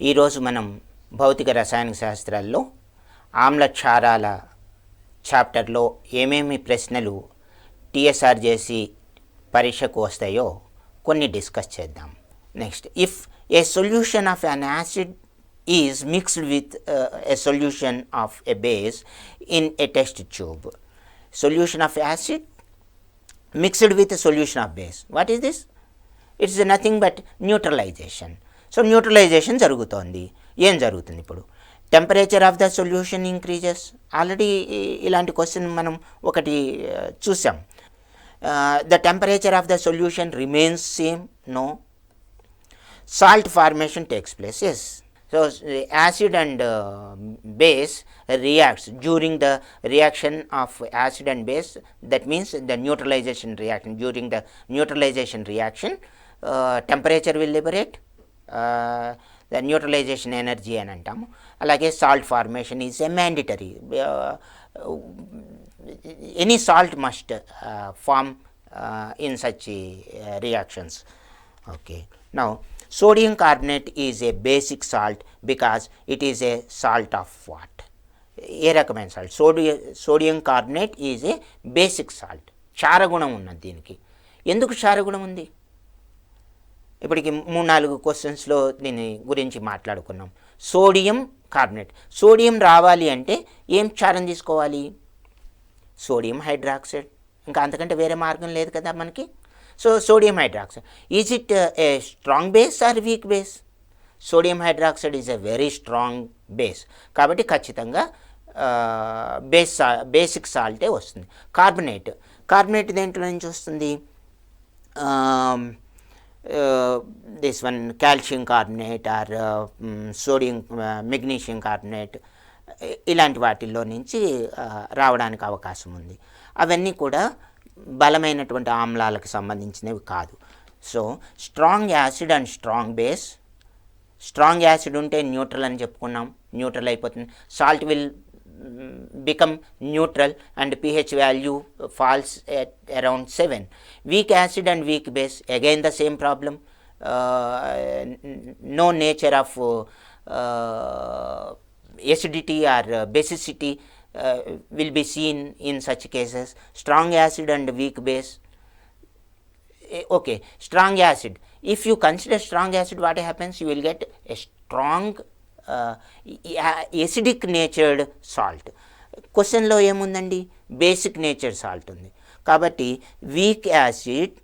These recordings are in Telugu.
ఈరోజు మనం భౌతిక రసాయన శాస్త్రాల్లో ఆమ్ల క్షారాల చాప్టర్లో ఏమేమి ప్రశ్నలు టీఎస్ఆర్ చేసి పరీక్షకు వస్తాయో కొన్ని డిస్కస్ చేద్దాం. Next, if a solution of an acid is mixed with a solution of a base in a test tube. Solution of acid mixed with a solution of base. What is this? It's nothing but neutralization. So neutralization జరుగుతోంది. ఏం జరుగుతుంది ఇప్పుడు? Temperature of the solution increases. Already ఇలాంటి క్వశ్చన్ మనం ఒకటి చూసాం. The temperature of the solution remains same. No. Salt formation takes place. Yes. So acid and base reacts during the reaction of acid and base. That means the neutralization reaction. During the neutralization reaction, temperature will liberate the neutralization energy అని అంటాము. అలాగే salt formation is a mandatory. Any salt must form in such reactions. Okay. Now, sodium carbonate is a basic salt because it is a salt of what? ఏ రకమైన salt? Sodium carbonate is a basic salt. క్షారగుణం ఉన్నది దీనికి. ఎందుకు క్షారగుణం ఉంది? ఇప్పటికి 3-4 క్వశ్చన్స్లో దీని గురించి మాట్లాడుకున్నాం. Sodium carbonate. సోడియం రావాలి అంటే ఏం క్షారం తీసుకోవాలి? Sodium hydroxide. ఇంకా అంతకంటే వేరే మార్గం లేదు కదా మనకి. So sodium hydroxide, is it a strong base or weak base? Sodium hydroxide is a very strong base. కాబట్టి ఖచ్చితంగా బేసిక్ సాల్టే వస్తుంది. కార్బనేట్ దేంట్లో నుంచి వస్తుంది? This one calcium carbonate or sodium magnesium carbonate, ఇలాంటి వాటిల్లో నుంచి రావడానికి అవకాశం ఉంది. అవన్నీ కూడా బలమైనటువంటి ఆమ్లాలకు సంబంధించినవి కాదు. So strong acid and strong base. Strong acid ఉంటే న్యూట్రల్ అని చెప్పుకున్నాం, న్యూట్రల్ అయిపోతుంది. Salt will become neutral and pH value falls at around 7. Weak acid and weak base, again the same problem. No nature of acidity or basicity will be seen in such cases. Strong acid and weak base. Okay, strong acid. If you consider strong acid, what happens? You will get a strong acidic natured salt. క్వశ్చన్లో ఏముందండి? బేసిక్ నేచర్ సాల్ట్ ఉంది. కాబట్టి వీక్ యాసిడ్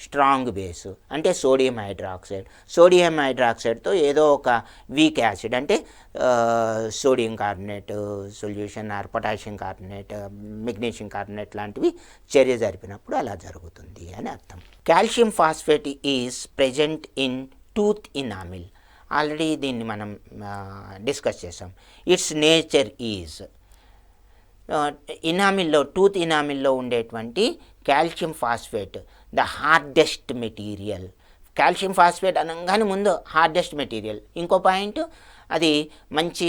స్ట్రాంగ్ బేసు అంటే సోడియం హైడ్రాక్సైడ్తో ఏదో ఒక వీక్ యాసిడ్ అంటే sodium carbonate solution or potassium carbonate, magnesium carbonate లాంటివి చర్య జరిపినప్పుడు అలా జరుగుతుంది అని అర్థం. Calcium phosphate is present in tooth enamel. Already దీన్ని మనం డిస్కస్ చేసాం. ఇట్స్ నేచర్ ఈజ్ ఇనామిల్లో, టూత్ ఇనామిల్లో ఉండేటువంటి calcium phosphate the hardest material. Calcium phosphate అనగానే ముందు హార్డెస్ట్ మెటీరియల్. ఇంకో పాయింట్, అది మంచి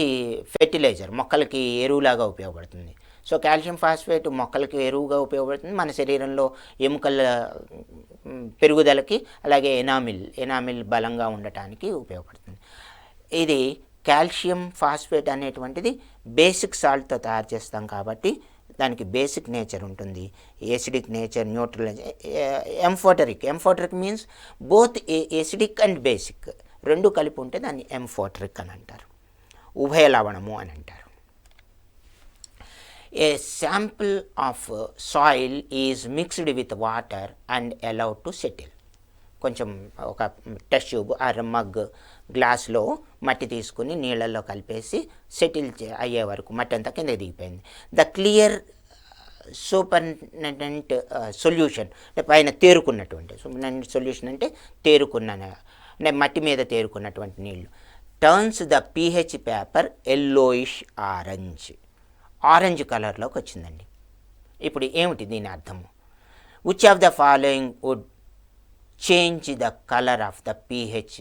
ఫెర్టిలైజర్, మొక్కలకి ఎరువులాగా ఉపయోగపడుతుంది. సో కాల్షియం ఫాస్ఫేట్ మొక్కలకి ఎరువుగా ఉపయోగపడుతుంది, మన శరీరంలో ఎముకల పెరుగుదలకి, అలాగే ఎనామిల్ బలంగా ఉండటానికి ఉపయోగపడుతుంది. ఇది కాల్షియం ఫాస్ఫేట్ అనేటువంటిది బేసిక్ సాల్ట్తో తయారు చేస్తాం కాబట్టి దానికి బేసిక్ నేచర్ ఉంటుంది. Acidic nature, neutral, amphoteric means both acidic and basic రెండు కలిపి ఉంటే దాన్ని ఎంఫోటరిక్ అని అంటారు. ఉభయ లవణము అని అంటారు. ఏ sample of soil is mixed with water and allowed to settle. కొంచెం ఒక టెస్ట్ ట్యూబ్ ఆర్ మగ్, గ్లాస్లో మట్టి తీసుకుని నీళ్ళల్లో కలిపేసి సెటిల్ అయ్యే వరకు మట్టి అంతా కిందకి దిగిపోయింది. ద క్లియర్ సూపర్నెంట్ సొల్యూషన్ అంటే పైన తేరుకున్నటువంటి, సూపర్నెంట్ సొల్యూషన్ అంటే అంటే మట్టి మీద తేరుకున్నటువంటి నీళ్ళు. Turns the pH paper yellowish orange కలర్లోకి వచ్చిందండి. ఇప్పుడు ఏమిటి దీని అర్థము? Which of the following would change the colour of the pH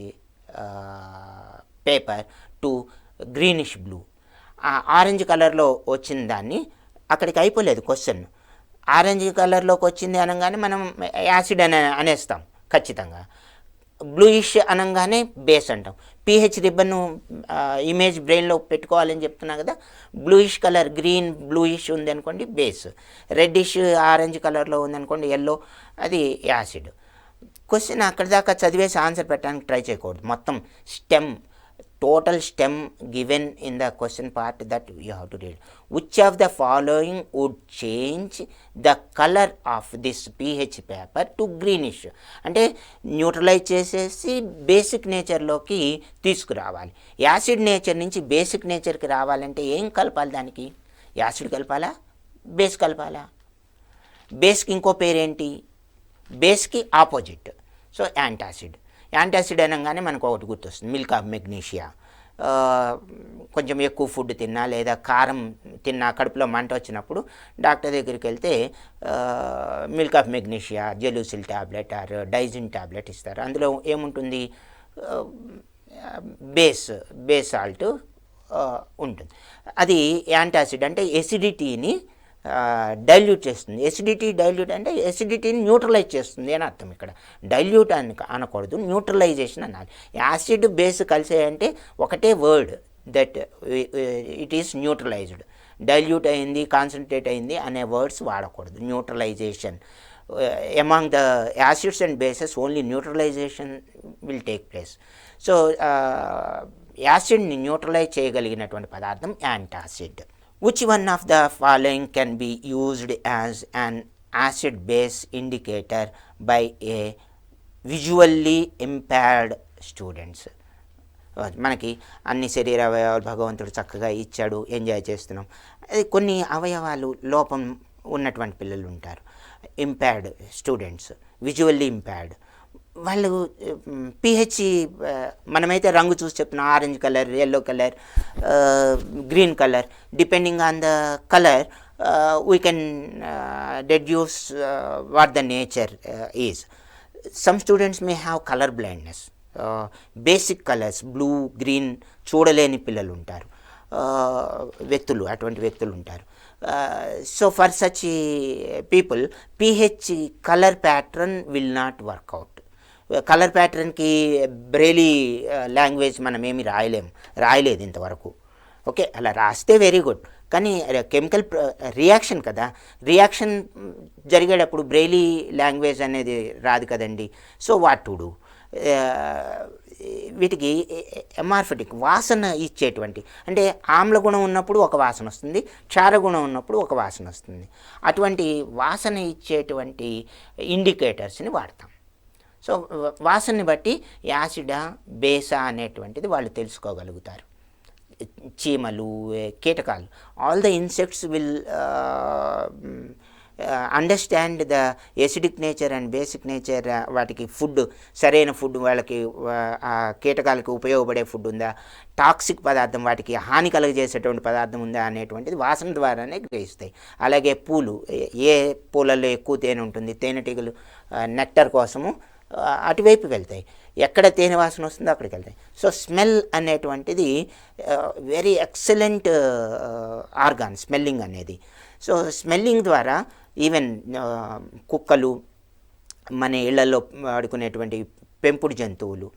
paper to greenish blue. Orange కలర్లో వచ్చిన దాన్ని, అక్కడికి అయిపోలేదు క్వశ్చన్. ఆరెంజ్ కలర్లోకి వచ్చింది అనగానే మనం యాసిడ్ అనేస్తాం ఖచ్చితంగా. బ్లూయిష్ అనగానే బేస్ అంటాం. పీహెచ్ రిబ్బన్ను ఇమేజ్ బ్రెయిన్లో పెట్టుకోవాలని చెప్తున్నా కదా. బ్లూయిష్ కలర్, గ్రీన్ బ్లూయిష్ ఉంది అనుకోండి బేస్, రెడ్డిష్ ఆరెంజ్ కలర్లో ఉందనుకోండి ఎల్లో, అది యాసిడ్. క్వశ్చన్ అక్కడి దాకా చదివేసి ఆన్సర్ పెట్టడానికి ట్రై చేయకూడదు. మొత్తం stem, total stem given in the question part that you have to read. Which of the following would change the colour of this pH paper to greenish. అంటే న్యూట్రలైజ్ చేసేసి బేసిక్ నేచర్లోకి తీసుకురావాలి. యాసిడ్ నేచర్ నుంచి బేసిక్ నేచర్కి రావాలంటే ఏం కలపాలి? దానికి యాసిడ్ కలపాలా, బేస్ కలపాలా? బేస్కి ఇంకో పేరేంటి? బేస్కి ఆపోజిట్. So antacid. యాంటాసిడ్ అనగానే మనకు ఒకటి గుర్తొస్తుంది, మిల్క్ ఆఫ్ మెగ్నీషియా. కొంచెం ఎక్కువ ఫుడ్ తిన్నా లేదా కారం తిన్నా కడుపులో మంట వచ్చినప్పుడు డాక్టర్ దగ్గరికి వెళ్తే milk of magnesia, Gelusil tablet or Digene tablet ఇస్తారు. అందులో ఏముంటుంది? బేస్ సాల్ట్ ఉంటుంది. అది యాంటాసిడ్ అంటే ఎసిడిటీని డైల్యూట్ చేస్తుంది. డైల్యూట్ అంటే ఎసిడిటీని న్యూట్రలైజ్ చేస్తుంది అని అర్థం. ఇక్కడ డైల్యూట్ అని అనకూడదు, న్యూట్రలైజేషన్ అనాలి. యాసిడ్ బేస్ కలిసాయంటే ఒకటే word, that it is neutralised. Dilute అయింది, కాన్సన్ట్రేట్ అయింది అనే వర్డ్స్ వాడకూడదు. Neutralisation among the acids and bases only neutralisation will take place. So యాసిడ్ని న్యూట్రలైజ్ చేయగలిగినటువంటి పదార్థం antacid. Which one of the following can be used as an acid-base indicator by a visually impaired students? మనకి అన్ని శరీర అవయవాలు భగవంతుడు చక్కగా ఇచ్చాడు, ఎంజాయ్ చేస్తున్నాం. అది కొన్ని అవయవాలు లోపం ఉన్నటువంటి పిల్లలు ఉంటారు, ఇంపైర్డ్ స్టూడెంట్స్, విజువల్లీ ఇంపైర్డ్. వాళ్ళు పీహెచ్ మనమైతే రంగు చూసి చెప్తున్నాం, orange colour, yellow colour, green colour. Depending on the colour we can deduce what the nature is. Some students may have colour blindness. Basic colours blue, green చూడలేని పిల్లలు ఉంటారు, అటువంటి వ్యక్తులు ఉంటారు. So for such people pH colour pattern will not work out. Colour ప్యాటర్న్కి బ్రెయిలీ లాంగ్వేజ్ మనం ఏమి రాయలేదు ఇంతవరకు. ఓకే, అలా రాస్తే వెరీ గుడ్. కానీ కెమికల్ రియాక్షన్ కదా, రియాక్షన్ జరిగేటప్పుడు బ్రెయిలీ లాంగ్వేజ్ అనేది రాదు కదండి. So what to do? వీటికి ఎమార్ఫెటిక్ వాసన ఇచ్చేటువంటి, అంటే ఆమ్ల గుణం ఉన్నప్పుడు ఒక వాసన వస్తుంది, క్షార గుణం ఉన్నప్పుడు ఒక వాసన వస్తుంది. అటువంటి వాసన ఇచ్చేటువంటి ఇండికేటర్స్ని వాడతాం. సో వాసనని బట్టి యాసిడా బేసా అనేటువంటిది వాళ్ళు తెలుసుకోగలుగుతారు. చీమలు, కీటకాలు, all the insects will understand the acidic nature and basic nature. వాటికి ఫుడ్, సరైన ఫుడ్, వాళ్ళకి ఆ కీటకాలకు ఉపయోగపడే ఫుడ్ ఉందా, టాక్సిక్ పదార్థం, వాటికి హాని కలుగజేసేటువంటి పదార్థం ఉందా అనేటువంటిది వాసన ద్వారానే గ్రహిస్తాయి. అలాగే పూలు, ఏ పూలలో ఎక్కువ తేనె ఉంటుంది, తేనెటీగలు నెక్టర్ కోసము అటువైపు వెళ్తాయి, ఎక్కడ తేనె వాసన వస్తుందో అక్కడికి వెళ్తాయి. సో స్మెల్ అనేటువంటిది వెరీ ఎక్సలెంట్ ఆర్గాన్, స్మెల్లింగ్ అనేది. సో స్మెల్లింగ్ ద్వారా ఈవెన్ కుక్కలు, మన ఇళ్లలో వాడుకునేటువంటి పెంపుడు జంతువులు,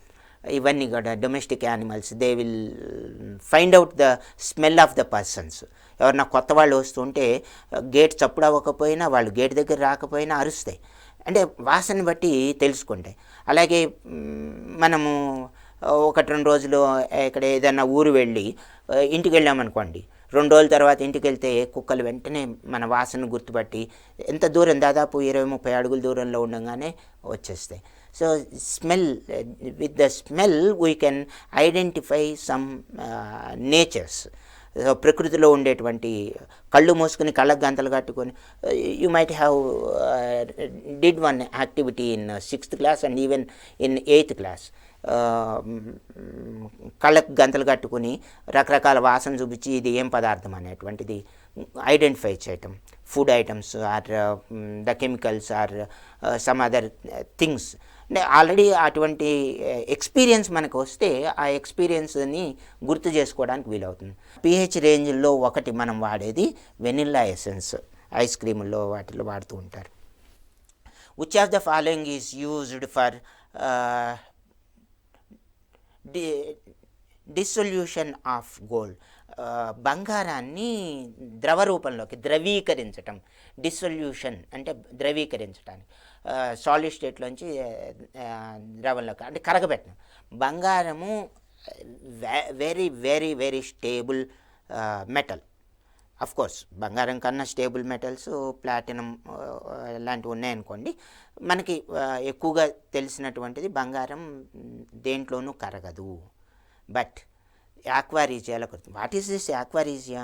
ఇవన్నీ కూడా domestic animals, they will find out the smell of the persons. ఎవరన్నా కొత్త వాళ్ళు వస్తుంటే గేట్ చప్పుడు అవ్వకపోయినా, వాళ్ళు గేట్ దగ్గర రాకపోయినా అరుస్తాయి. అంటే వాసన బట్టి తెలుసుకుంటాయి. అలాగే మనము 1-2 రోజులు ఇక్కడ ఏదైనా ఊరు వెళ్ళి ఇంటికి వెళ్ళామనుకోండి, 2 రోజుల తర్వాత ఇంటికి వెళ్తే కుక్కలు వెంటనే మన వాసన గుర్తుపట్టి ఎంత దూరం, దాదాపు 20-30 అడుగుల దూరంలో ఉండగానే వచ్చేస్తాయి. So smell, with the smell we can identify some natures. ప్రకృతిలో ఉండేటువంటి, కళ్ళు మూసుకుని కళ్ళకు గంతలు కట్టుకొని, you might have did one activity in 6th class and even in 8th class. కళ్ళకు గంతలు కట్టుకుని రకరకాల వాసన చూపించి ఇది ఏం పదార్థం అనేటువంటిది ఐడెంటిఫై చేయటం. Food items or the chemicals or some other things. అంటే ఆల్రెడీ అటువంటి ఎక్స్పీరియన్స్ మనకు వస్తే ఆ ఎక్స్పీరియన్స్ని గుర్తు చేసుకోవడానికి వీలవుతుంది. పీహెచ్ రేంజ్లో ఒకటి మనం వాడేది వెనిల్లా ఎసెన్స్, ఐస్ క్రీముల్లో వాటిలో వాడుతూ ఉంటారు. Which of the following is used for dissolution of gold, బంగారాన్ని ద్రవ రూపంలోకి ద్రవీకరించటం. డిసొల్యూషన్ అంటే ద్రవీకరించటానికి, సాలిడ్ స్టేట్లోంచి ద్రవంలోకి అంటే కరగబెట్టడం. బంగారము very very very stable metal. Of course బంగారం కన్నా స్టేబుల్ మెటల్స్ ప్లాటినం లాంటివి ఉన్నాయనుకోండి. మనకి ఎక్కువగా తెలిసినటువంటిది బంగారం దేంట్లోనూ కరగదు. బట్ యాక్వారీజియాలో కరుగుతుంది. What is this aqua regia?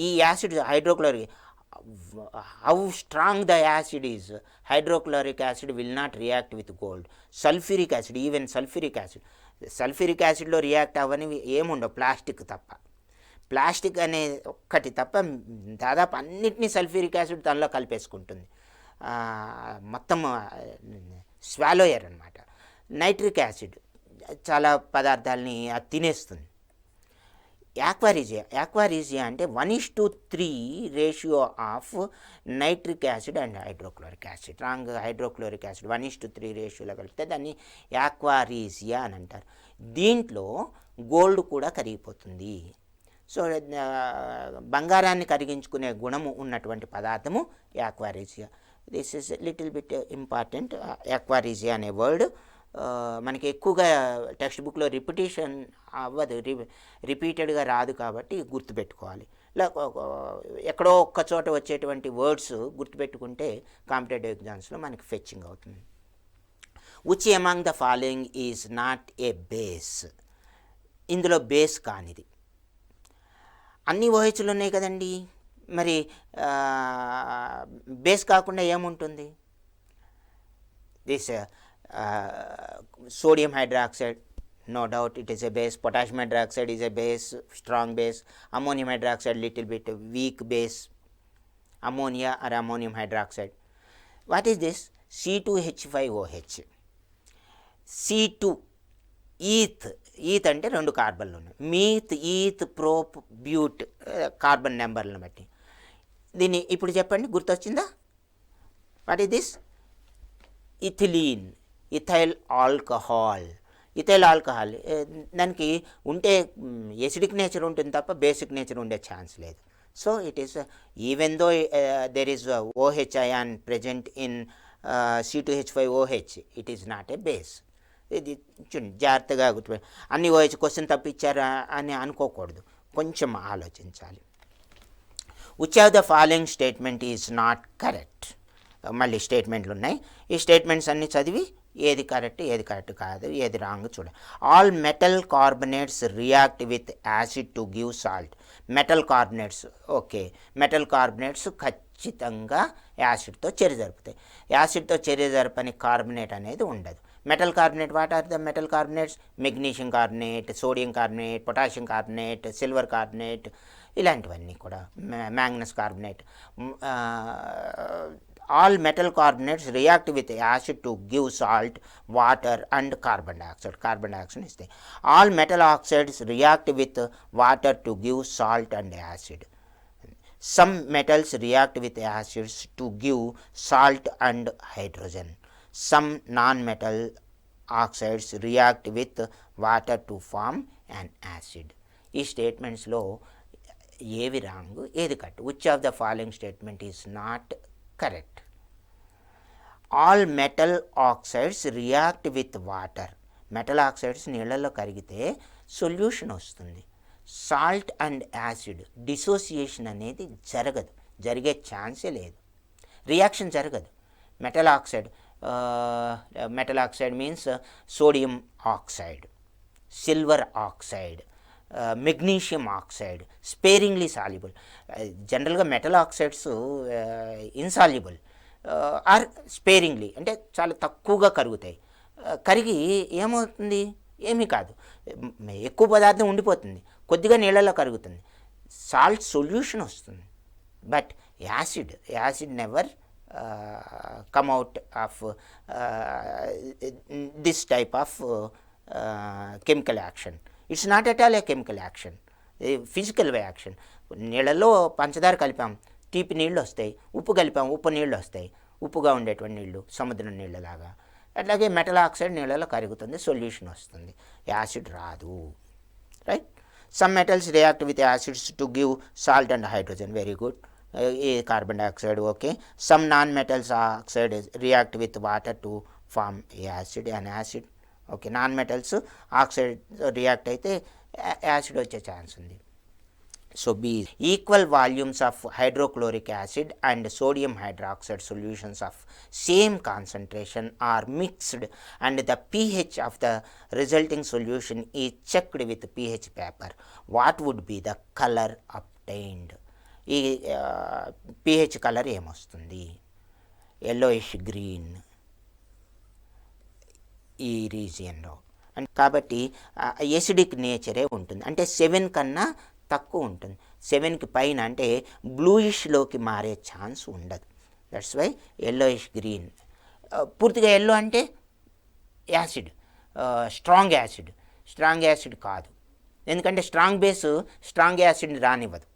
ఈ acid hydrochloric, how strong the acid is, hydrochloric acid will not react with gold. Sulphuric acid, even sulphuric యాసిడ్లో రియాక్ట్ అవ్వనివి ఏముండవు, ప్లాస్టిక్ తప్ప. ప్లాస్టిక్ అనే ఒక్కటి తప్ప దాదాపు అన్నిటినీ సల్ఫ్యూరిక్ యాసిడ్ తనలో కలిపేసుకుంటుంది. మొత్తం స్వాలోయర్ అనమాట. నైట్రిక్ యాసిడ్ చాలా పదార్థాలని అది తినేస్తుంది. యాక్వారీజియా అంటే 1:3 ratio of nitric acid and hydrochloric acid. Strong hydrochloric acid 1:3 రేషియోలో కలిపితే దాన్ని యాక్వారీజియా అని అంటారు. దీంట్లో గోల్డ్ కూడా కరిగిపోతుంది. సో బంగారాన్ని కరిగించుకునే గుణము ఉన్నటువంటి పదార్థము aqua regia. This is little bit important. Aqua regia అనే వర్డ్ మనకి ఎక్కువగా టెక్స్ట్ బుక్లో రిపిటేషన్ అవ్వదు, రిపీటెడ్గా రాదు, కాబట్టి గుర్తుపెట్టుకోవాలి. ఎక్కడో ఒక్క చోట వచ్చేటువంటి వర్డ్స్ గుర్తుపెట్టుకుంటే కాంపిటేటివ్ ఎగ్జామ్స్లో మనకి ఫెచ్చింగ్ అవుతుంది. Which among the following is not a base? ఇందులో బేస్ కానిది. అన్ని ఓహెచ్లు ఉన్నాయి కదండి, మరి బేస్ కాకుండా ఏముంటుంది? This sodium hydroxide, no doubt it is a base. Potassium hydroxide is a base, strong base. Ammonium hydroxide little bit weak base. Ammonia or ammonium hydroxide. What is this? C2H5OH. C2 eth అంటే 2 కార్బన్లు ఉన్నాయి. మీత్, ఈత్, ప్రోప్, బ్యూట్ కార్బన్ నెంబర్లను బట్టి. దీన్ని ఇప్పుడు చెప్పండి, గుర్తొచ్చిందా? What is this? Ethylene, ethyl alcohol. దానికి ఉంటే ఎసిడిక్ నేచర్ ఉంటుంది తప్ప బేసిక్ నేచర్ ఉండే ఛాన్స్ లేదు. So it is even though there is OH ion present in C2H5OH, it is not a base. ఇది జాగ్రత్తగా గుర్తుపెట్టి, అన్ని OH క్వశ్చన్ తప్పించారా అని అనుకోకూడదు, కొంచెం ఆలోచించాలి. Which of the following statement is not correct? మళ్ళీ స్టేట్మెంట్లు ఉన్నాయి. ఈ స్టేట్మెంట్స్ అన్నీ చదివి ఏది కరెక్ట్ కాదు, ఏది రాంగ్ చూడాలి. All metal carbonates react with acid to give salt. Metal carbonates, okay, metal carbonates ఖచ్చితంగా యాసిడ్తో చర్య జరుపుతాయి. యాసిడ్తో చర్య జరపని కార్బనేట్ అనేది ఉండదు. Metal carbonate, what are the metal carbonates? Magnesium carbonate, sodium carbonate, potassium carbonate, silver carbonate, ఇలాంటివన్నీ కూడా. Manganous carbonate. All metal carbonates react with acid to give salt, water and carbon dioxide. Carbon dioxide is there. All metal oxides react with water to give salt and acid. Some metals react with acids to give salt and hydrogen. Some non-metal oxides react with water to form an acid. ఈ స్టేట్మెంట్స్లో ఏవి రాంగ్, ఏది correct? Which of the following statement is not correct? All metal oxides react with water. Metal oxides నీళ్ళల్లో కరిగితే సొల్యూషన్ వస్తుంది. సాల్ట్ అండ్ యాసిడ్ డిసోసియేషన్ అనేది జరగదు, జరిగే ఛాన్సే లేదు, రియాక్షన్ జరగదు. Metal oxide means sodium oxide, silver oxide, magnesium oxide sparingly soluble. జనరల్గా metal oxides insoluble or sparingly అంటే చాలా తక్కువగా కరుగుతాయి. కరిగి ఏమవుతుంది? ఏమీ కాదు, ఎక్కువ పదార్థం ఉండిపోతుంది, కొద్దిగా నీళ్ళలో కరుగుతుంది, సాల్ట్ సొల్యూషన్ వస్తుంది. But acid never come out of this type of chemical action. It's not at all a chemical action, a physical reaction. నీళ్ళలో పంచదార కలిపాం, తీపి నీళ్ళు వస్తాయి. ఉప్పు కలిపాం, ఉప్పు నీళ్ళు వస్తాయి. ఉప్పుగా ఉండేటువంటి నీళ్ళు సముద్రం నీళ్ళలాగా. అట్లాగే మెటల్ ఆక్సైడ్ నీళ్ళలో కరుగుతుంది, సొల్యూషన్ వస్తుంది, యాసిడ్ రాదు. Right. Some metals react with acids to give salt and hydrogen, very good. Carbon dioxide okay. Some non metals oxide react with water to form acid and acid. Okay, non metals oxide react అయితే యాసిడ్ వచ్చే ఛాన్స్ ఉంది. So B, equal volumes of hydrochloric acid and sodium hydroxide solutions of same concentration are mixed and the pH of the resulting solution is checked with pH paper. What would be the colour obtained? ఈ pH కలర్ ఏమొస్తుంది? yellowish గ్రీన్ ఈ రీజియన్లో. అండ్ కాబట్టి ఎసిడిక్ నేచరే ఉంటుంది, అంటే 7 కన్నా తక్కువ ఉంటుంది. 7కి పైన అంటే బ్లూయిష్లోకి మారే ఛాన్స్ ఉండదు. That's why yellowish green. పూర్తిగా ఎల్లో అంటే acid, strong acid. Strong acid కాదు, ఎందుకంటే స్ట్రాంగ్ బేస్ స్ట్రాంగ్ యాసిడ్ని రానివ్వదు.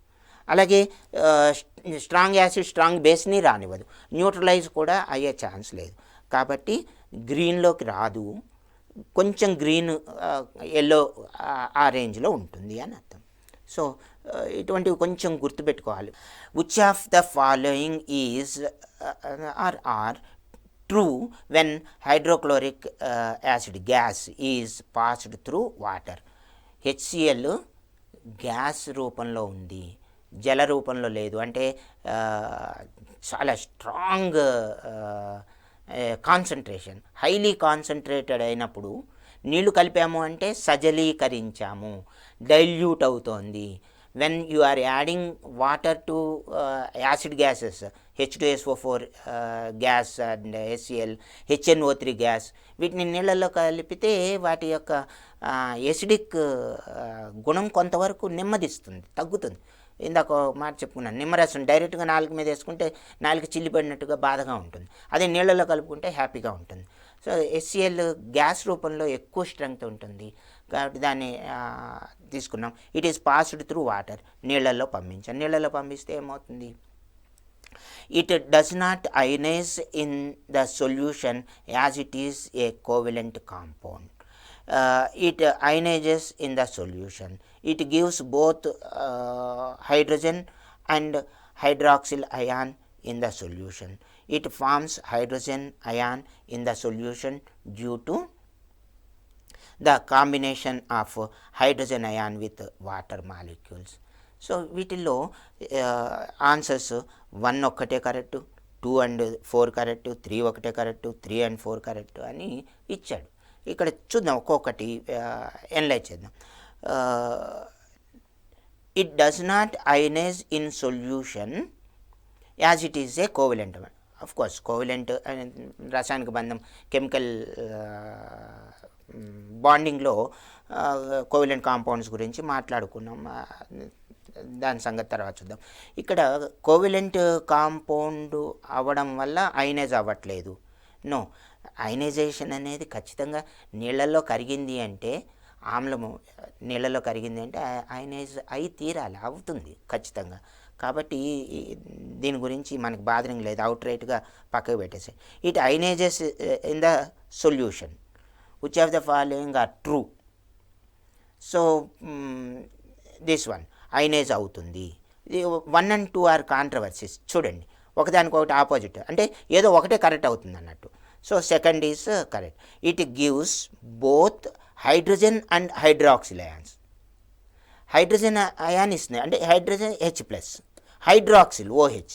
అలాగే స్ట్రాంగ్ యాసిడ్ స్ట్రాంగ్ బేస్ని రానివ్వదు, న్యూట్రలైజ్ కూడా అయ్యే ఛాన్స్ లేదు. కాబట్టి గ్రీన్లోకి రాదు, కొంచెం గ్రీన్ ఎల్లో ఆ రేంజ్లో ఉంటుంది అని అర్థం. సో ఇటువంటివి కొంచెం గుర్తుపెట్టుకోవాలి. Which of the following is are true when hydrochloric acid gas is passed through water? HCl gas రూపంలో ఉంది, జల రూపంలో లేదు. అంటే చాలా స్ట్రాంగ్ కాన్సన్ట్రేషన్, హైలీ కాన్సన్ట్రేటెడ్ అయినప్పుడు నీళ్లు కలిపాము అంటే సజలీకరించాము, డైల్యూట్ అవుతోంది. When you are adding water to acid gases, H2SO4 gas and HCl, HNO3 gas, వీటిని నీళ్ళల్లో కలిపితే వాటి యొక్క ఎసిడిక్ గుణం కొంతవరకు నెమ్మదిస్తుంది, తగ్గుతుంది. ఇందాక మాట చెప్పుకున్నాను, నిమ్మరసం డైరెక్ట్గా నాలుగు మీద వేసుకుంటే నాలుగు చిల్లిపడినట్టుగా బాధగా ఉంటుంది, అదే నీళ్ళలో కలుపుకుంటే హ్యాపీగా ఉంటుంది. సో HCl గ్యాస్ రూపంలో ఎక్కువ స్ట్రెంగ్త్ ఉంటుంది కాబట్టి దాన్ని తీసుకున్నాం. It is passed through water, నీళ్ళల్లో పంపించాం. నీళ్ళల్లో పంపిస్తే ఏమవుతుంది? It does not ionise in the solution as it is A covalent compound. It ionizes in the solution. It gives both hydrogen and hydroxyl ion in the solution. It forms hydrogen ion in the solution due to the combination of hydrogen ion with water molecules. So వీటిల్లో ఆన్సర్స్ 1 ఒక్కటే కరెక్ట్, 2 and 4 కరెక్ట్, 3 ఒకటే కరెక్ట్, 3 and 4 కరెక్ట్ అని ఇచ్చాడు. ఇక్కడ చూద్దాం, ఒక్కొక్కటి ఎనలైజ్ చేద్దాం. It does not ionise in solution as it is a covalent. Of course covalent రసాయనిక బంధం, కెమికల్ బాండింగ్లో కోవెలెంట్ కాంపౌండ్స్ గురించి మాట్లాడుకున్నాం, దాని సంగతి తర్వాత చూద్దాం. ఇక్కడ కోవెలెంట్ కాంపౌండ్ అవ్వడం వల్ల అయనైజ్ అవ్వట్లేదు. నో, అయనైజేషన్ అనేది ఖచ్చితంగా నీళ్ళల్లో కరిగింది అంటే, ఆమ్లము నీళ్ళలో కరిగింది అంటే అయనైజ్ అయి తీరాలి, అవుతుంది ఖచ్చితంగా. కాబట్టి దీని గురించి మనకు బాధరం లేదు, అవుట్ రైట్గా పక్కకు పెట్టేసి. It ionises in the solution. Which of the following are true? So this one ionise అవుతుంది. 1 and 2 ఆర్ కాంట్రవర్సీస్. చూడండి, ఒకదానికొకటి ఆపోజిట్, అంటే ఏదో ఒకటే కరెక్ట్ అవుతుంది అన్నట్టు. So second is correct. It gives both hydrogen and hydroxyl ions. Hydrogen ion ఇస్తుంది, అంటే hydrogen H+, hydroxyl OH.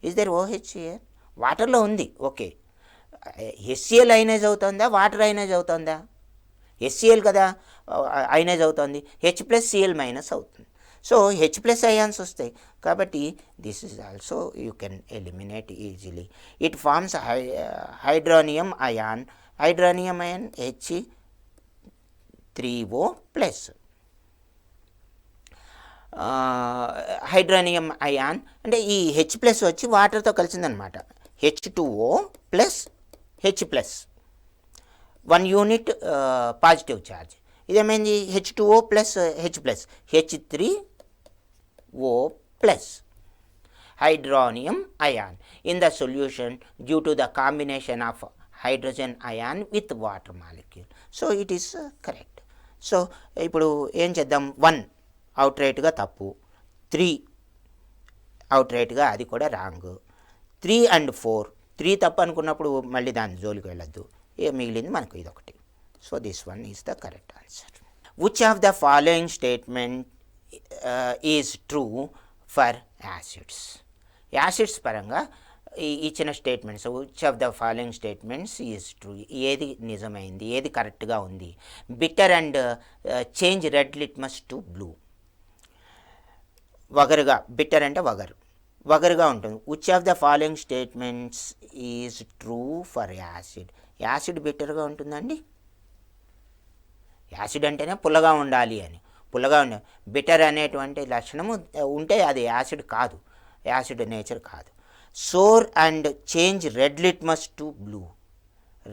Is there OH here? వాటర్లో ఉంది, ఓకే. HCl అయనైజ్ అవుతుందా, వాటర్ అయనైజ్ అవుతుందా? HCl కదా అయనైజ్ అవుతుంది, H+Cl- అవుతుంది. సో H+ అయాన్స్ వస్తాయి కాబట్టి this is also you can eliminate easily. It forms hydronium ion. Hydronium ion H3O+. Hydronium ion అంటే ఈ H+ వచ్చి వాటర్తో కలిసిందనమాట. H2O plus H+, 1 unit positive charge. ఇదేమైంది? H2O plus H+, H3O+. Hydronium ion in the solution due to the combination of hydrogen ion with water molecule. So it is correct. So ఇప్పుడు ఏం చేద్దాం, 1 అవుట్ రైట్గా తప్పు, 3 అవుట్ రైట్గా అది కూడా రాంగ్, 3 and 4, 3 తప్పు అనుకున్నప్పుడు మళ్ళీ దాని జోలికి వెళ్ళొద్దు, మిగిలింది మనకు ఇదొకటి. So this one is the correct answer. Which of the following statement is true for acids? Acids పరంగా ఇచ్చిన statements which of the following statements is true, ఏది నిజమైంది, ఏది కరెక్ట్గా ఉంది? Bitter and change red litmus to blue. వగరుగా, బిటర్ అంటే వగరుగా ఉంటుంది. Which of the following statements is true for acid? Acid బిటర్గా ఉంటుందండి. యాసిడ్ అంటేనే పుల్లగా ఉండాలి అని, పుల్లగా ఉండాలి. బిటర్ అనేటువంటి లక్షణము ఉంటే అది యాసిడ్ కాదు, యాసిడ్ నేచర్ కాదు. Sour and change red litmus to blue.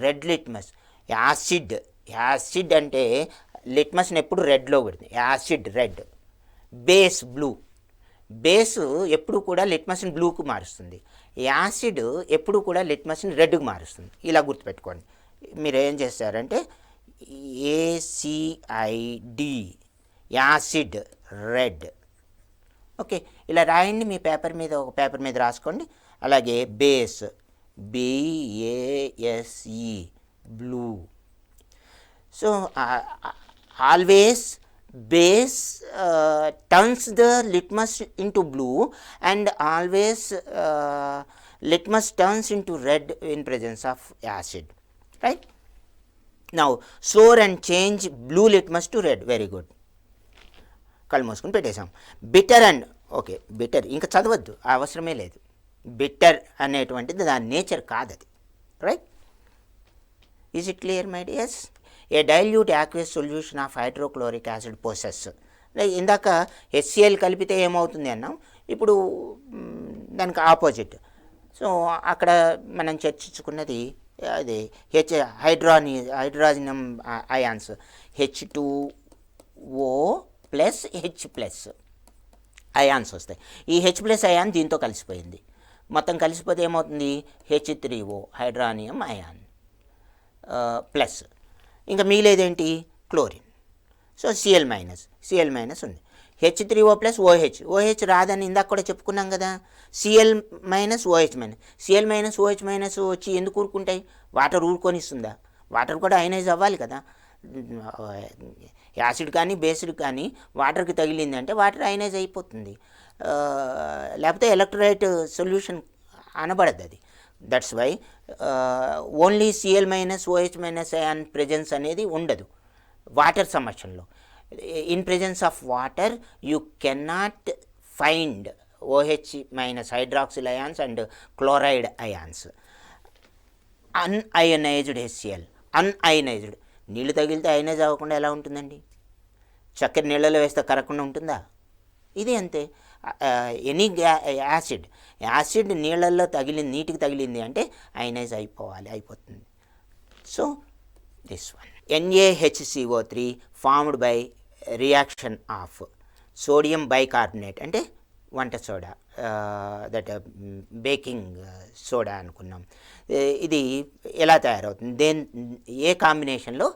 Red litmus, acid అంటే లిట్మస్ని ఎప్పుడు రెడ్లో పెడుతుంది, acid red, base blue. Base ఎప్పుడు కూడా లిట్మస్ని బ్లూకు మారుస్తుంది, యాసిడ్ ఎప్పుడు కూడా లిట్మస్ని రెడ్కు మారుస్తుంది. ఇలా గుర్తుపెట్టుకోండి. మీరు ఏం చేస్తారంటే ACID, యాసిడ్ రెడ్. ఓకే, ఇలా రాయండి. మీ పేపర్ మీద, ఒక పేపర్ మీద రాసుకోండి. అలాగే base, BASE, blue. So always base turns the litmus into blue and always litmus turns into red in presence of acid, right? Now sour and change blue litmus to red. Very good. కళ్ళు మూసుకొని పెట్టేసాం. బిటర్ అండ్, ఓకే బిటర్ ఇంకా చదవద్దు, అవసరమే లేదు. బిటర్ అనేటువంటిది దాని నేచర్ కాదది, right? Is it clear my dears? A dilute aqueous solution of hydrochloric acid possesses. ఇందాక HCl కలిపితే ఏమవుతుంది అన్నాం, ఇప్పుడు దానికి ఆపోజిట్. సో అక్కడ మనం చర్చించుకున్నది అది హైడ్రోజనం ions H2O plus H plus ions వస్తాయి. ఈ H ప్లస్ అయాన్ దీంతో కలిసిపోయింది, మొత్తం కలిసిపోతే ఏమవుతుంది, H3O హైడ్రానియం అయాన్ ప్లస్. ఇంకా మిగిలేదేంటి, క్లోరిన్. సో Cl మైనస్ ఉంది. H3O ప్లస్ OH రాదని ఇందాక కూడా చెప్పుకున్నాం కదా. Cl minus OH minus, Cl minus OH minus వచ్చి ఎందుకు ఊరుకుంటాయి, వాటర్ ఊరుకొని ఇస్తుందా? వాటర్ కూడా అయనైజ్ అవ్వాలి కదా. యాసిడ్ కానీ బేసిడ్ కానీ వాటర్కి తగిలింది అంటే వాటర్ అయనైజ్ అయిపోతుంది, లేకపోతే ఎలక్ట్రోలైట్ సొల్యూషన్ అనబడద్దు అది. That's why only Cl minus OH minus ion presence అనేది ఉండదు వాటర్ సమక్షంలో. In presence of water you cannot find OH minus hydroxyl ions and chloride ions. Unionised HCl, unionised. నీళ్ళు తగిలితే అయనైజ్ అవ్వకుండా ఎలా ఉంటుందండి? చక్కెర నీళ్ళలో వేస్తే కరగకుండా ఉంటుందా? ఇది అంతే. ఎనీ యాసిడ్ నీళ్ళల్లో నీటికి తగిలింది అంటే అయనైజ్ అయిపోతుంది. So this one NaHCO3 formed by reaction of sodium bicarbonate అంటే వంట సోడా, దట్ బేకింగ్ సోడా అనుకున్నాం. ఇది ఎలా తయారవుతుంది, ఏ కాంబినేషన్లో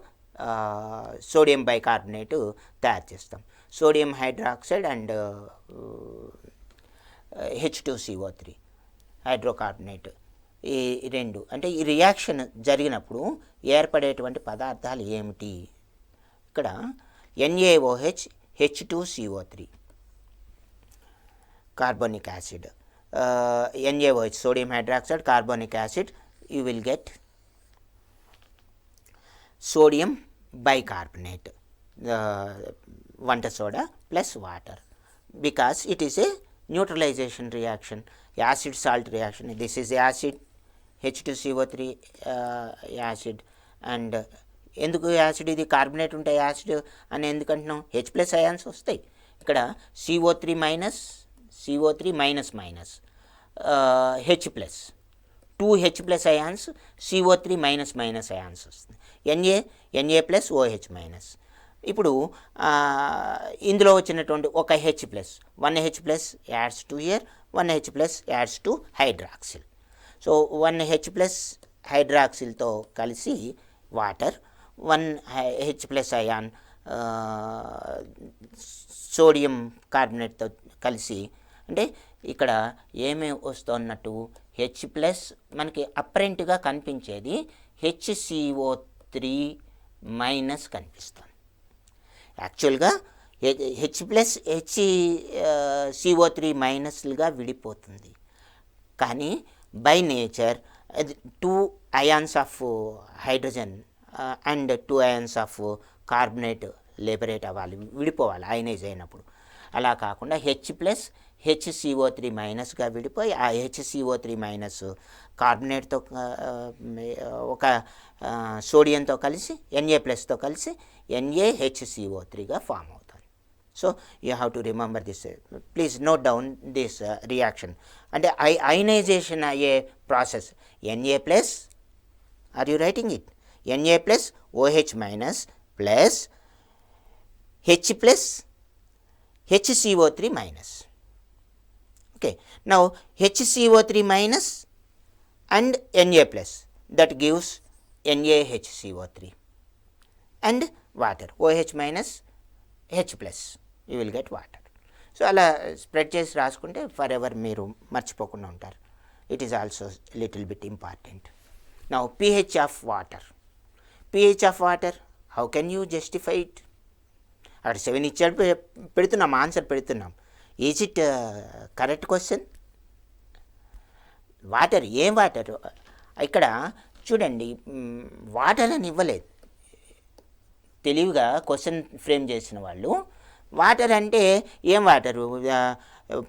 సోడియం బైకార్బోనేట్ తయారు చేస్తాం? Sodium hydroxide and H2CO3 hydrocarbonate, ఈ రెండు. అంటే ఈ రియాక్షన్ జరిగినప్పుడు ఏర్పడేటువంటి పదార్థాలు ఏమిటి? ఇక్కడ NaOH H2CO3 carbonic acid, NaOH sodium hydroxide carbonic acid, you will get sodium bicarbonate, వంట soda plus water, because it is a neutralization reaction, acid salt reaction. This is acid, H2CO3 acid. And ఎందుకు యాసిడ్, ఇది కార్బోనేట్ ఉంటే యాసిడ్ అని ఎందుకంటున్నాం? H ప్లస్ అయాన్స్ వస్తాయి. ఇక్కడ CO3 minus minus H plus, 2 H plus ions, CO3 minus ions వస్తుంది. Na plus OH minus. ఇప్పుడు ఇందులో వచ్చినటువంటి ఒక H plus, 1 H plus adds to here, 1 H plus adds to hydroxyl. So 1 H plus హైడ్రాక్సిల్తో కలిసి వాటర్, 1 H+ అయాన్ సోడియం కార్బోనేట్తో కలిసి, అంటే ఇక్కడ ఏమి వస్తున్నట్టు H+ మనకి అప్రెంట్గా కనిపించేది HCO3- కనిపిస్తుంది. యాక్చువల్గా H+ HCO3- విడిపోతుంది. కానీ by nature 2 ions of hydrogen and 2 ions of carbonate liberate అవ్వాలి, విడిపోవాలి అయనైజ్ అయినప్పుడు. అలా కాకుండా H+ HCO3- విడిపోయి ఆ HCO3- కార్బనేట్తో ఒక సోడియంతో కలిసి Na+తో కలిసి NaHCO3గా ఫామ్ అవుతుంది. So you have to remember this. Please note down this reaction. అంటే అయనైజేషన్ అయ్యే process Na+, are you writing it? Na+ OH- plus H+ HCO3-. Okay, now HCO3- and Na+, that gives NaHCO3 and water. OH- H+, you will get water. So అలా స్ప్రెడ్ చేసి రాసుకుంటే ఫర్ ఎవర్ మీరు మర్చిపోకుండా ఉంటారు. It is also little bit important. Now pH of water. pH of water, how can you justify it? అక్కడ 7 ఇచ్చాడు, పెడుతున్నాం, ఆన్సర్ పెడుతున్నాం. Is it correct question? Water, ఏం వాటర్? ఇక్కడ చూడండి, వాటర్ అని ఇవ్వలేదు. తెలివిగా క్వశ్చన్ ఫ్రేమ్ చేసిన వాళ్ళు వాటర్ అంటే ఏం water?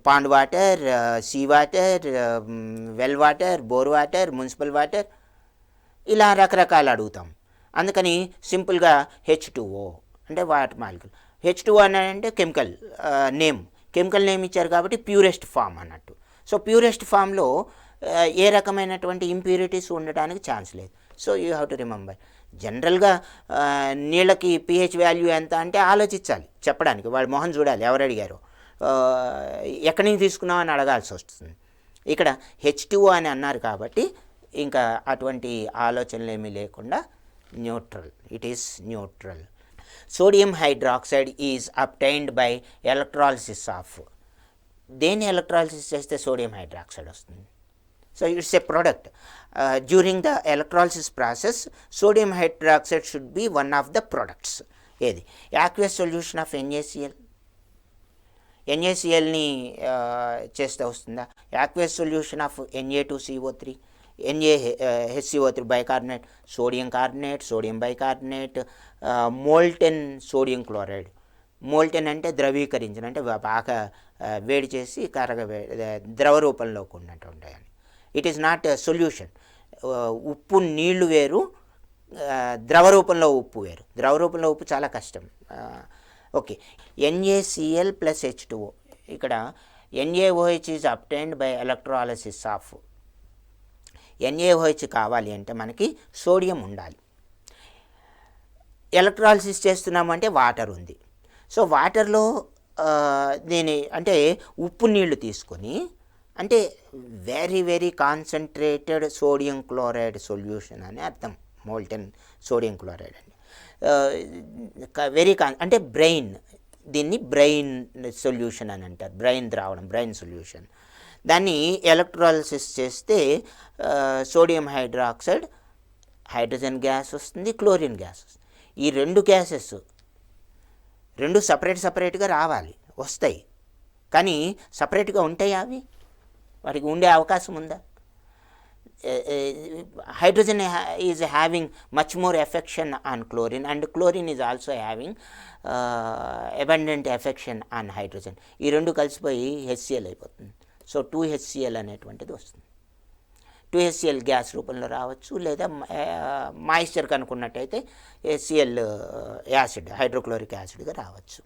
Pond water, sea water, well water, bore water, municipal water, ఇలా రకరకాలు అడుగుతాం. అందుకని సింపుల్గా H2O అంటే వాటర్ మాలిక్యూల్. H2O అంటే కెమికల్ నేమ్, కెమికల్ నేమ్ ఇచ్చారు కాబట్టి ప్యూరెస్ట్ ఫామ్ అన్నట్టు. సో ప్యూరెస్ట్ ఫామ్లో ఏ రకమైనటువంటి ఇంప్యూరిటీస్ ఉండడానికి ఛాన్స్ లేదు. So you have to remember. జనరల్గా నీళ్ళకి pH వాల్యూ ఎంత అంటే ఆలోచించాలి చెప్పడానికి, వాడి మొహం చూడాలి ఎవరు అడిగారో, ఎక్కడి నుంచి తీసుకున్నావు అని అడగాల్సి వస్తుంది. ఇక్కడ H2O అని అన్నారు కాబట్టి ఇంకా అటువంటి ఆలోచనలు ఏమీ లేకుండా neutral, it is neutral. Sodium hydroxide is obtained by electrolysis of. దేని ఎలక్ట్రాలిసిస్ చేస్తే సోడియం హైడ్రాక్సైడ్ వస్తుంది? So it's a product. During the electrolysis process sodium hydroxide should be one of the products. ఏది? Aqueous solution of NaCl. NaClని చేస్తే వస్తుందా? Aqueous solution of Na2CO3, NaHCO3 bicarbonate, sodium carbonate, sodium bicarbonate, molten sodium chloride. Molten అంటే ద్రవీకరించిన, అంటే బాగా వేడి చేసి ద్రవ రూపంలోకి ఉన్నట్టు ఉంటాయని. It is not solution. ఉప్పు నీళ్లు వేరు, ద్రవ రూపంలో ఉప్పు వేరు. ద్రవ రూపంలో ఉప్పు చాలా కష్టం. Okay, NaCl plus H2O. ఇక్కడ NaOH is obtained by electrolysis of. NaOH కావాలి అంటే మనకి సోడియం ఉండాలి. ఎలక్ట్రాలిసిస్ చేస్తున్నామంటే వాటర్ ఉంది. సో వాటర్లో దీని అంటే ఉప్పు నీళ్లు తీసుకొని, అంటే very very concentrated sodium chloride solution అని అర్థం. మోల్టెన్ సోడియం క్లోరైడ్ అండి, వెరీ అంటే బ్రెయిన్, దీన్ని బ్రెయిన్ సొల్యూషన్ అని అంటారు. బ్రెయిన్ ద్రావణం, బ్రెయిన్ సొల్యూషన్. దాన్ని ఎలక్ట్రాలిసిస్ చేస్తే సోడియం హైడ్రాక్సైడ్, హైడ్రోజన్ గ్యాస్ వస్తుంది, క్లోరిన్ గ్యాస్ వస్తుంది. ఈ రెండు గ్యాసెస్ రెండు సపరేట్గా రావాలి, వస్తాయి. కానీ సపరేట్గా ఉంటాయా? అవి వాటికి ఉండే అవకాశం ఉందా? hydrogen is having much more affection on chlorine, and chlorine is also having abundant affection on hydrogen. ఈ రెండు కలిసిపోయి HCl అయిపోతుంది. సో 2HCl అనేటువంటిది వస్తుంది. 2HCl గ్యాస్ రూపంలో రావచ్చు, లేదా మాయిశ్చర్ కనుక్కున్నట్టయితే HCl యాసిడ్, హైడ్రోక్లోరిక్ యాసిడ్గా రావచ్చు.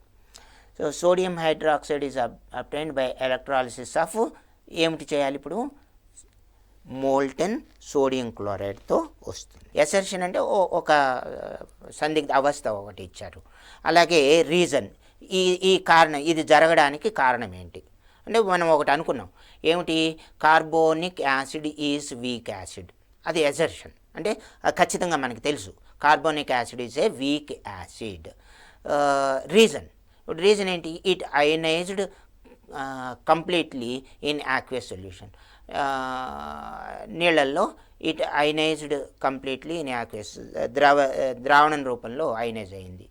So sodium hydroxide is obtained by electrolysis of, ఏమిటి చేయాలి ఇప్పుడు? మోల్టెన్ సోడియం క్లోరైడ్తో వస్తుంది. ఎసర్షన్ అంటే ఒక సందిగ్ధ అవస్థ ఒకటి ఇచ్చారు. అలాగే రీజన్, ఈ కారణం, ఇది జరగడానికి కారణం ఏంటి అంటే మనం ఒకటి అనుకున్నాం, ఏమిటి? Carbonic acid is weak acid. అది ఎసర్షన్. అంటే ఖచ్చితంగా మనకి తెలుసు carbonic acid is a weak acid. Reason ఏంటి? It ionised completely in aqueous solution. నీళ్ళల్లో it ionised completely in aqueous, ద్రావణం రూపంలో అయనైజ్ అయింది.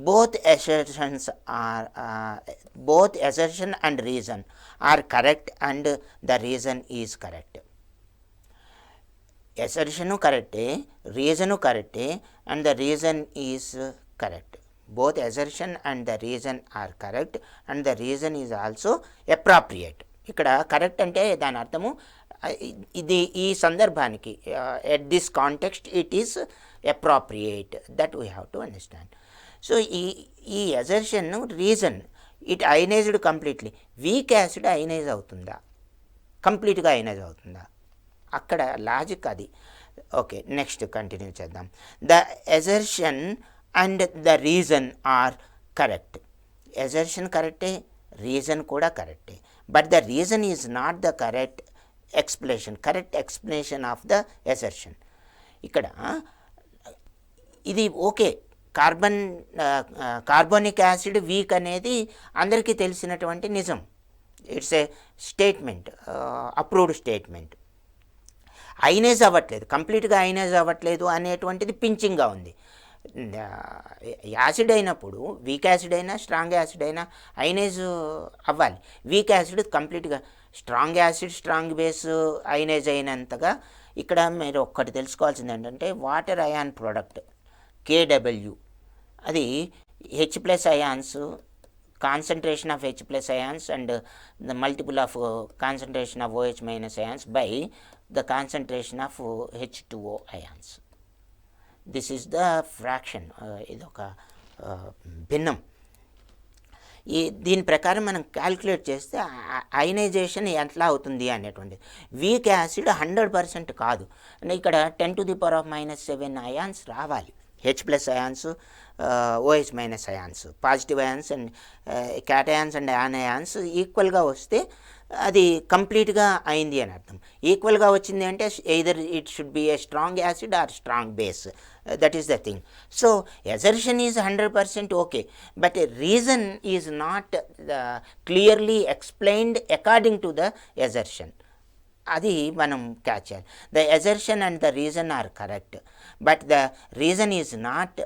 both assertion and reason are correct and the reason is correct. Assertion correct, reason correct and the reason is correct. Both assertion and the reason are correct and the reason is also appropriate. ఇక్కడ కరెక్ట్ అంటే దాని అర్థము ఇది ఈ సందర్భానికి at this context it is appropriate, that we have to understand. So ఈ assertion reason it ionised completely. Weak acid ionise అవుతుందా, కంప్లీట్గా అయనైజ్ అవుతుందా? అక్కడ లాజిక్ అది. ఓకే, నెక్స్ట్ కంటిన్యూ చేద్దాం. The assertion and the reason are correct. Assertion కరెక్టే, రీజన్ కూడా కరెక్టే, but the reason is not the correct explanation of the assertion. ఇక్కడ ఇది ఓకే, కార్బోనిక్ యాసిడ్ వీక్ అనేది అందరికీ తెలిసినటువంటి నిజం. It's a statement, approved statement. Ionise అవ్వట్లేదు, కంప్లీట్గా అయనైజ్ అవ్వట్లేదు అనేటువంటిది పించింగ్గా ఉంది. యాసిడ్ అయినప్పుడు వీక్ యాసిడ్ అయినా స్ట్రాంగ్ యాసిడ్ అయినా అయనైజ్ అవ్వాలి. వీక్ యాసిడ్ కంప్లీట్గా, strong acid strong base ionise అయినంతగా ఇక్కడ మీరు ఒక్కటి తెలుసుకోవాల్సింది ఏంటంటే వాటర్ అయాన్ ప్రోడక్ట్ KW, అది H+ ions, concentration of H+ ions and the multiple of concentration of OH- ions by the concentration of H2O ions. This is the fraction. ఇదొక భిన్నం. దీని ప్రకారం మనం క్యాల్కులేట్ చేస్తే అయనైజేషన్ ఎట్లా అవుతుంది అనేటువంటిది. వీక్ యాసిడ్ 100% కాదు, ఇక్కడ 10⁻⁻7 అయాన్స్ రావాలి. H+ ions, OH- ions, positive ions and cations and anions ఈక్వల్గా వస్తే అది కంప్లీట్గా అయింది అని అర్థం. ఈక్వల్గా వచ్చింది అంటే either it should be a strong acid or strong base, that is the thing. So assertion is 100% okay, but reason is not clearly explained according to the assertion. అది మనం క్యాచ్ చేయాలి. The assertion and the reason are correct, but the reason is not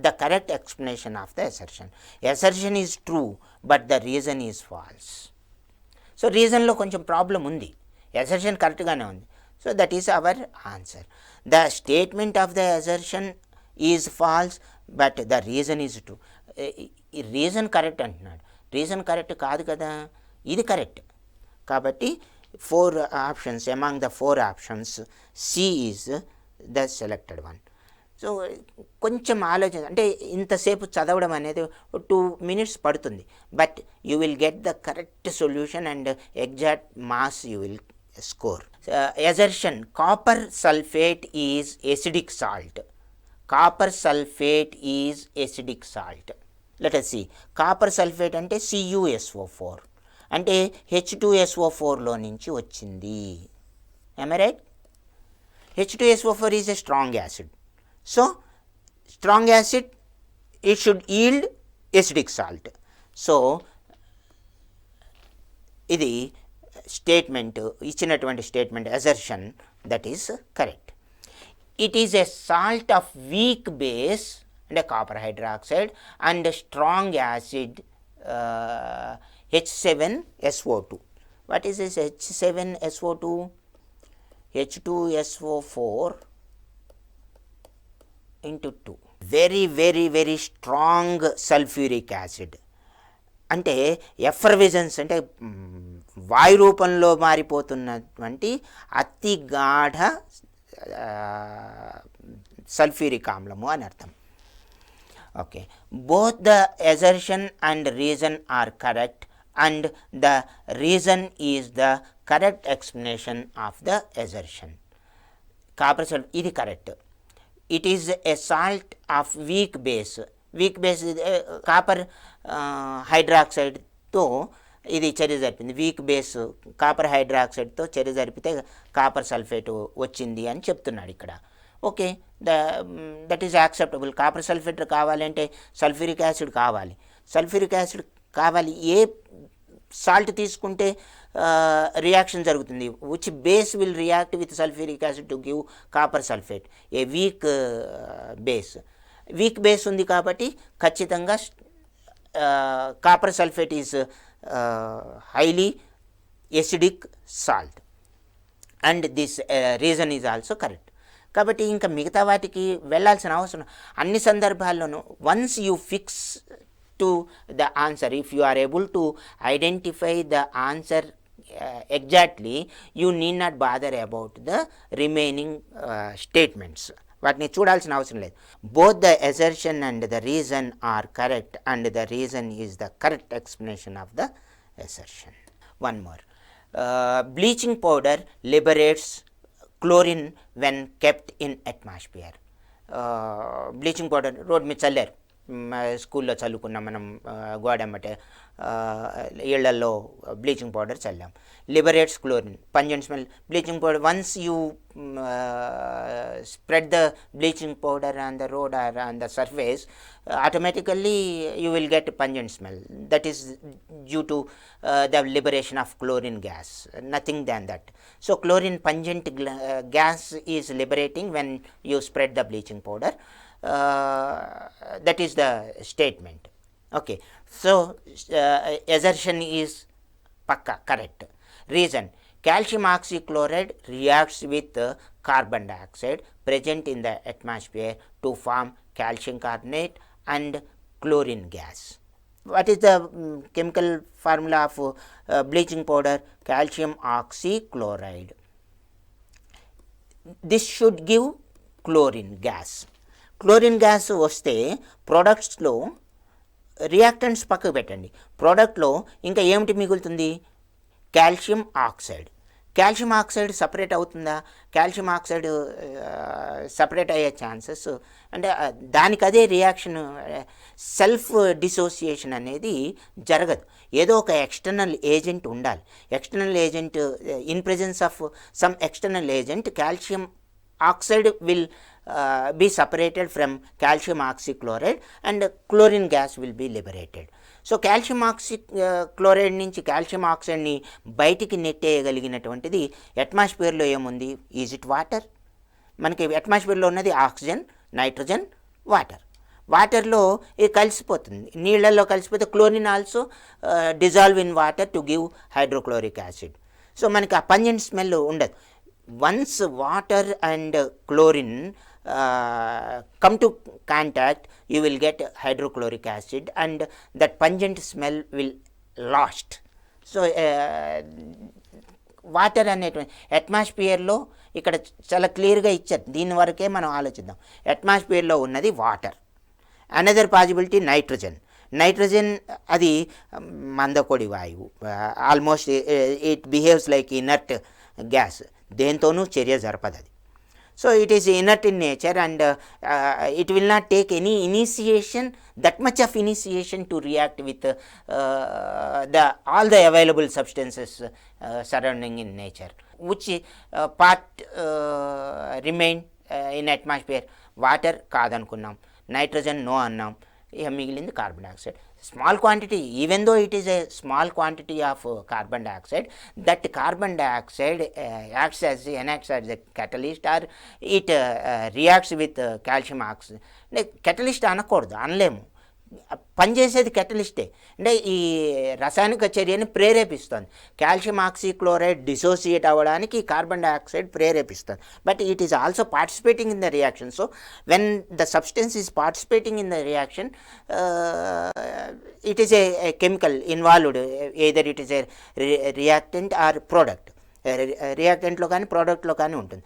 the correct explanation of the assertion. Assertion is true but the reason is false. So రీజన్లో కొంచెం ప్రాబ్లం ఉంది, అసర్షన్ కరెక్ట్గానే ఉంది. So that is our answer. The statement of the assertion is false but the reason is true. ఈ రీజన్ కరెక్ట్ అంటున్నాడు, రీజన్ కరెక్ట్ కాదు కదా, ఇది కరెక్ట్. కాబట్టి 4 options, among the 4 options C is the selected one. So కొంచెం ఆలోచన, అంటే ఇంతసేపు చదవడం అనేది 2 minutes పడుతుంది, but you will get the correct solution and exact mass you will score. Assertion, copper sulphate is acidic salt. Copper sulphate is acidic salt. Let us see. Copper sulphate అంటే CuSO4 అంటే H2SO4లో నుంచి వచ్చింది. am I right? H2SO4 is a strong acid. So strong acid it should yield acidic salt. So ఇది స్టేట్మెంట్, ఇచ్చినటువంటి statement assertion that is correct. It is a salt of weak base అంటే copper hydroxide and strong acid H7SO2. What is this H7SO2? H2SO4 into 2. Very, very, very strong sulfuric acid. అంటే ఎఫర్విజన్స్ అంటే వాయు రూపంలో మారిపోతున్నటువంటి అతి గాఢ సల్ఫ్యూరిక్ ఆమ్లము అని అర్థం. Okay, both the assertion and reason are correct and the reason is the correct explanation of the assertion. Copper salt ఇది correct. It is a salt of weak base. Weak base copper హైడ్రాక్సైడ్తో ఇది చర్య జరిపింది. వీక్ బేస్ కాపర్ హైడ్రాక్సైడ్తో చర్య జరిపితే కాపర్ సల్ఫేట్ వచ్చింది అని చెప్తున్నాడు ఇక్కడ. Okay, that is acceptable. Copper sulphate కావాలంటే సల్ఫ్యూరిక్ యాసిడ్ కావాలి. సల్ఫ్యూరిక్ యాసిడ్ కావాలి. ఏ సాల్ట్ తీసుకుంటే రియాక్షన్ జరుగుతుంది? Which base will react with sulphuric acid to give copper sulphate? A weak base. Weak base ఉంది కాబట్టి ఖచ్చితంగా copper sulphate is highly acidic salt and this reason is also correct. కాబట్టి ఇంకా మిగతా వాటికి వెళ్ళాల్సిన అవసరం అన్ని సందర్భాల్లోనూ once you fix to the answer, if you are able to identify the answer exactly, you need not bother about the remaining statements. వాటిని చూడాల్సిన అవసరం లేదు. Both the assertion and the reason are correct and the reason is the correct explanation of the assertion. One more. Bleaching powder liberates chlorine when kept in atmosphere. Bleaching powder road మీద చల్లారు, స్కూల్లో చల్లుకున్నాం మనం, గోడమ్మటే ఇళ్లలో బ్లీచింగ్ పౌడర్ చల్లాం. Liberates chlorine, pungent smell. Bleaching powder once you spread the bleaching powder on the road or on the surface, automatically you will get pungent smell. That is due to the liberation of chlorine gas, nothing than that. So chlorine pungent gas is liberating when you spread the bleaching powder. That is the statement. Okay, so assertion is pakka correct. Reason: calcium oxychloride reacts with carbon dioxide present in the atmosphere to form calcium carbonate and chlorine gas. What is the chemical formula of bleaching powder? Calcium oxychloride. This should give chlorine gas. Chlorine gas వస్తే ప్రోడక్ట్స్లో రియాక్టెంట్స్ పక్కకు పెట్టండి. ప్రోడక్ట్లో ఇంకా ఏమిటి మిగులుతుంది? Calcium oxide. Calcium oxide separate అవుతుందా? కాల్షియం ఆక్సైడ్ సపరేట్ అయ్యే ఛాన్సెస్ అంటే దానికి అదే రియాక్షన్, సెల్ఫ్ డిసోసియేషన్ అనేది జరగదు. ఏదో ఒక ఎక్స్టర్నల్ ఏజెంట్ ఉండాలి. External agent, in presence of some external agent, calcium oxide will be separated from calcium oxychloride and chlorine gas will be liberated. So calcium oxychloride నుంచి కాల్షియం ఆక్సైడ్ని బయటికి నెట్టేయగలిగినటువంటిది అట్మాస్ఫియర్లో ఏముంది? Is it water? మనకి అట్మాస్ఫియర్లో ఉన్నది ఆక్సిజన్, నైట్రోజన్, వాటర్. వాటర్లో ఇది కలిసిపోతుంది, నీళ్ళల్లో కలిసిపోతే chlorine also dissolve in water to give hydrochloric acid. So మనకి ఆ పంజెంట్ స్మెల్ ఉండదు. Once water and chlorine come to contact, you will get hydrochloric acid and that pungent smell will lost. So water అనేటువంటి అట్మాస్ఫియర్లో ఇక్కడ చాలా క్లియర్గా ఇచ్చారు. దీని వరకే మనం ఆలోచిద్దాం. అట్మాస్ఫియర్లో ఉన్నది water. Another possibility nitrogen. Nitrogen అది మందకొడి వాయువు, almost it behaves like inert gas, దేంతోనూ చర్య జరపదు అది. So it is inert in nature and it will not take any initiation, that much of initiation to react with all the available substances surrounding in nature. Which part remain in atmosphere? Water కాదనుకున్నాం, నైట్రోజన్ నో అన్నాం, ఇక మిగిలింది carbon dioxide. Small quantity, even though it is a small quantity of carbon dioxide, that carbon dioxide acts as a catalyst or it reacts with calcium oxide. Catalyst అనకూడదు, అనలేము. పనిచేసేది కెటలిస్టే, అంటే ఈ రసాయనిక చర్యని ప్రేరేపిస్తుంది. కాల్షియం ఆక్సిక్లోరైడ్ డిసోసియేట్ అవ్వడానికి కార్బన్ డైఆక్సైడ్ ప్రేరేపిస్తుంది, but it is also participating in the reaction. So when the substance is participating in the reaction, it is a chemical involved, either it is a reactant or product. రియాక్టెంట్లో కానీ ప్రోడక్ట్లో కానీ ఉంటుంది,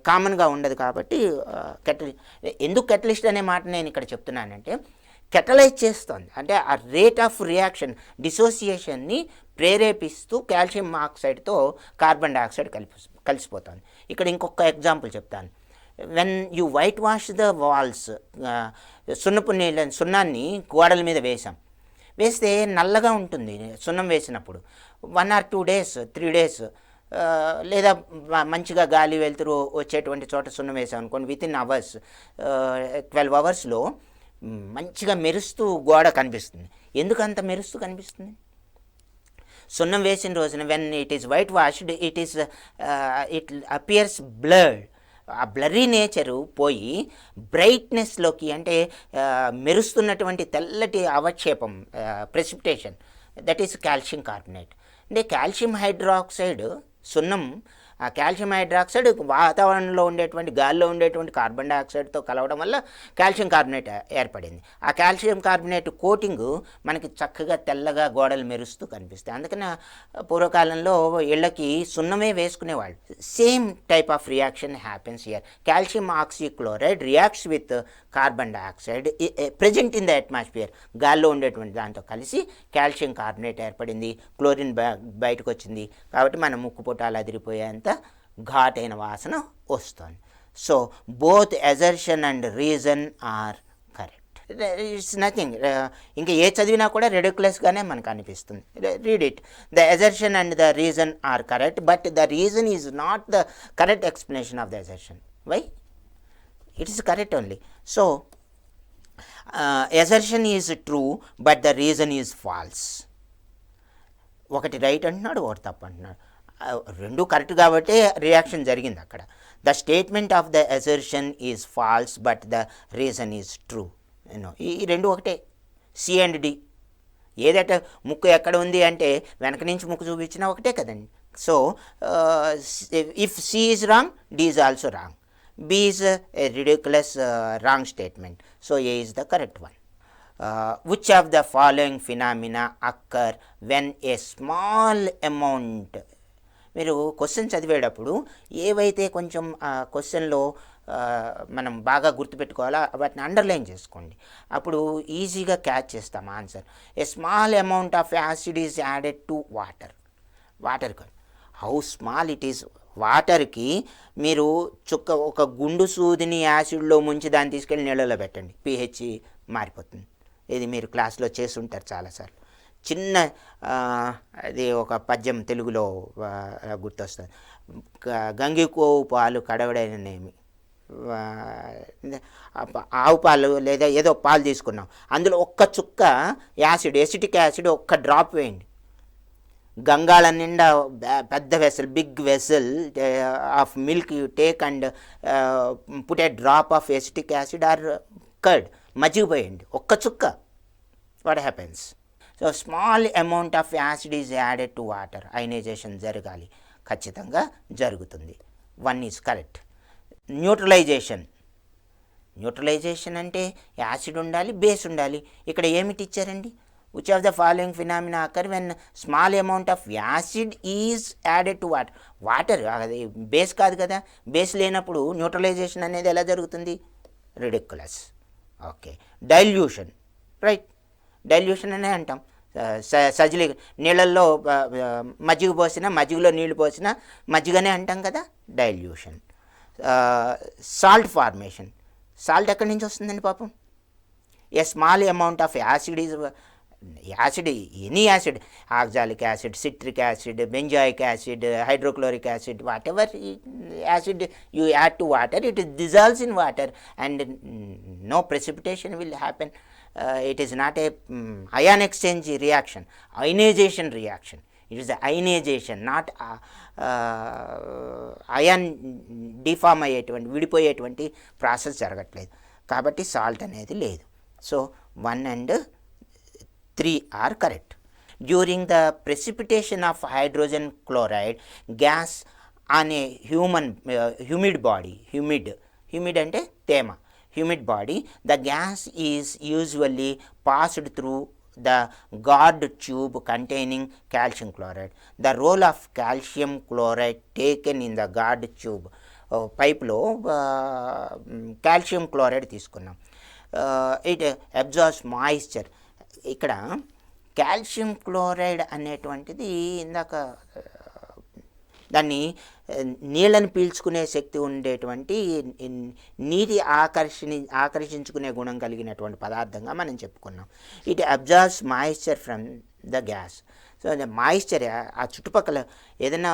కామన్గా ఉండదు. కాబట్టి ఎందుకు కెటలిస్ట్ అనే మాట నేను ఇక్కడ చెప్తున్నానంటే, కెటలైజ్ చేస్తుంది అంటే ఆ రేట్ ఆఫ్ రియాక్షన్ డిసోసియేషన్ని ప్రేరేపిస్తూ కాల్షియం ఆక్సైడ్తో కార్బన్ డైఆక్సైడ్ కలిసిపోతుంది. ఇక్కడ ఇంకొక ఎగ్జాంపుల్ చెప్తాను. When you whitewash the walls, సున్నాన్ని గోడల మీద వేస్తే నల్లగా ఉంటుంది సున్నం వేసినప్పుడు. 1 or 2 days 3 days లేదా మంచిగా గాలి వెలుతురు వచ్చేటువంటి చోట సున్నం వేసాం అనుకోండి, వితిన్ అవర్స్ 12 అవర్స్లో మంచిగా మెరుస్తూ గోడ కనిపిస్తుంది. ఎందుకు అంత మెరుస్తూ కనిపిస్తుంది? సున్నం వేసిన రోజున when it is whitewashed it appears blurred. ఆ బ్లర్రీ నేచరు పోయి బ్రైట్నెస్లోకి, అంటే మెరుస్తున్నటువంటి తెల్లటి అవక్షేపం, precipitation, that is calcium carbonate. అంటే కాల్షియం హైడ్రాక్సైడ్ సున్నం, ఆ కాల్షియం హైడ్రాక్సైడ్ వాతావరణంలో ఉండేటువంటి గాలిలో ఉండేటువంటి కార్బన్ డైఆక్సైడ్తో కలవడం వల్ల కాల్షియం కార్బోనేట్ ఏర్పడింది. ఆ కాల్షియం కార్బోనేట్ కోటింగ్ మనకి చక్కగా తెల్లగా గోడలు మెరుస్తూ కనిపిస్తాయి. అందుకని పూర్వకాలంలో ఇళ్ళకి సున్నమే వేసుకునేవాళ్ళు. Same type of reaction happens here. Calcium oxychloride reacts with carbon dioxide present in the atmosphere. గాల్లో ఉండేటువంటి దాంతో కలిసి కాల్షియం కార్బోనేట్ ఏర్పడింది, క్లోరిన్ బయటకు వచ్చింది. కాబట్టి మన ముక్కు పుటాలు అదిరిపోయేంత ఘాటైన వాసన వస్తుంది. So both assertion and reason are correct. It's nothing. ఇంకా ఏ చదివినా కూడా రెడిక్యులస్గానే మనకు అనిపిస్తుంది. Read it. The assertion and the reason are correct, but the reason is not the correct explanation of the assertion. Why? It is correct only. So assertion is true but the reason is false. ఒకటి రైట్ అంటున్నాడు, ఒకటి తప్పు అంటున్నాడు. రెండు కరెక్ట్ కాబట్టి రియాక్షన్ జరిగింది అక్కడ. The statement of the assertion is false but the reason is true. ఈ రెండు ఒకటే, సి అండ్ డి. ఏదట ముక్కు ఎక్కడ ఉంది అంటే వెనక నుంచి ముక్కు చూపించినా ఒకటే కదండి. So if C is wrong, D is also wrong. B is a ridiculous wrong statement. So A is the correct one. Which of the following phenomena occur when a small amount. మీరు క్వశ్చన్ చదివేటప్పుడు ఏవైతే కొంచెం క్వశ్చన్లో మనం బాగా గుర్తుపెట్టుకోవాలా వాటిని అండర్లైన్ చేసుకోండి. అప్పుడు ఈజీగా క్యాచ్ చేస్తాం answer. A small amount of acid is added to water. Water how small it is. వాటర్కి మీరు ఒక గుండు సూదిని యాసిడ్లో ముంచి దాన్ని తీసుకెళ్ళి నీళ్ళలో పెట్టండి, pH మారిపోతుంది. ఇది మీరు క్లాస్లో చేసి ఉంటారు చాలాసార్లు. చిన్న అది ఒక పద్యం తెలుగులో గుర్తొస్తుంది. గంగికోవు పాలు కడవడైననేమి, ఆవు పాలు లేదా ఏదో పాలు తీసుకున్నాం, అందులో ఒక్క చుక్క యాసిడ్, ఎసిటిక్ యాసిడ్ ఒక్క డ్రాప్ వేయండి. గంగాళ నిండా పెద్ద vessel, big vessel of milk you take and put a drop of acetic acid or curd, మజ్జిగ పోయండి ఒక్క చుక్క. What happens? So small amount of acid is added to water. Ionization జరగాలి, ఖచ్చితంగా జరుగుతుంది. 1 ఈజ్ కరెక్ట్. న్యూట్రలైజేషన్. న్యూట్రలైజేషన్ అంటే యాసిడ్ ఉండాలి, బేస్ ఉండాలి. ఇక్కడ ఏమిటి ఇచ్చారండి? Which of the following phenomena occur when small amount of acid is added to water. Water అది బేస్ కాదు కదా. బేస్ లేనప్పుడు న్యూట్రలైజేషన్ అనేది ఎలా జరుగుతుంది? Ridiculous. Okay. Dilution. Right, dilution అనే అంటాం. సజిలీ నీళ్ళల్లో మజ్జిగ పోసినా, మజ్జిగలో నీళ్లు పోసినా మజ్జిగనే అంటాం కదా, డైల్యూషన్. Salt formation. సాల్ట్ ఎక్కడి నుంచి వస్తుందండి పాపం? A small amount of acid is acid, any acid, oxalic acid, citric acid, benzoic acid, hydrochloric acid, what ever acid you add to water, it dissolves in water and no precipitation will happen. It is not a ion exchange reaction, ionization reaction. It is ionization, not ion D Pharm అయ్యేటువంటి, విడిపోయేటువంటి ప్రాసెస్ జరగట్లేదు. కాబట్టి సాల్ట్ అనేది లేదు. So 1 and 3 are correct. During the precipitation of hydrogen chloride gas on a humid body, humid అంటే తేమ, humid body, the gas is usually passed through the guard tube containing calcium chloride. The role of calcium chloride taken in the guard tube. పైప్లో కాల్షియం క్లోరైడ్ తీసుకున్నాం. It absorbs moisture. ఇక్కడ కాల్షియం క్లోరైడ్ అనేటువంటిది ఇందాక దాన్ని నీళ్ళని పీల్చుకునే శక్తి ఉండేటువంటి నీటి ఆకర్షించుకునే గుణం కలిగినటువంటి పదార్థంగా మనం చెప్పుకున్నాం. It absorbs moisture from the gas. So moisture ఆ చుట్టుపక్కల ఏదైనా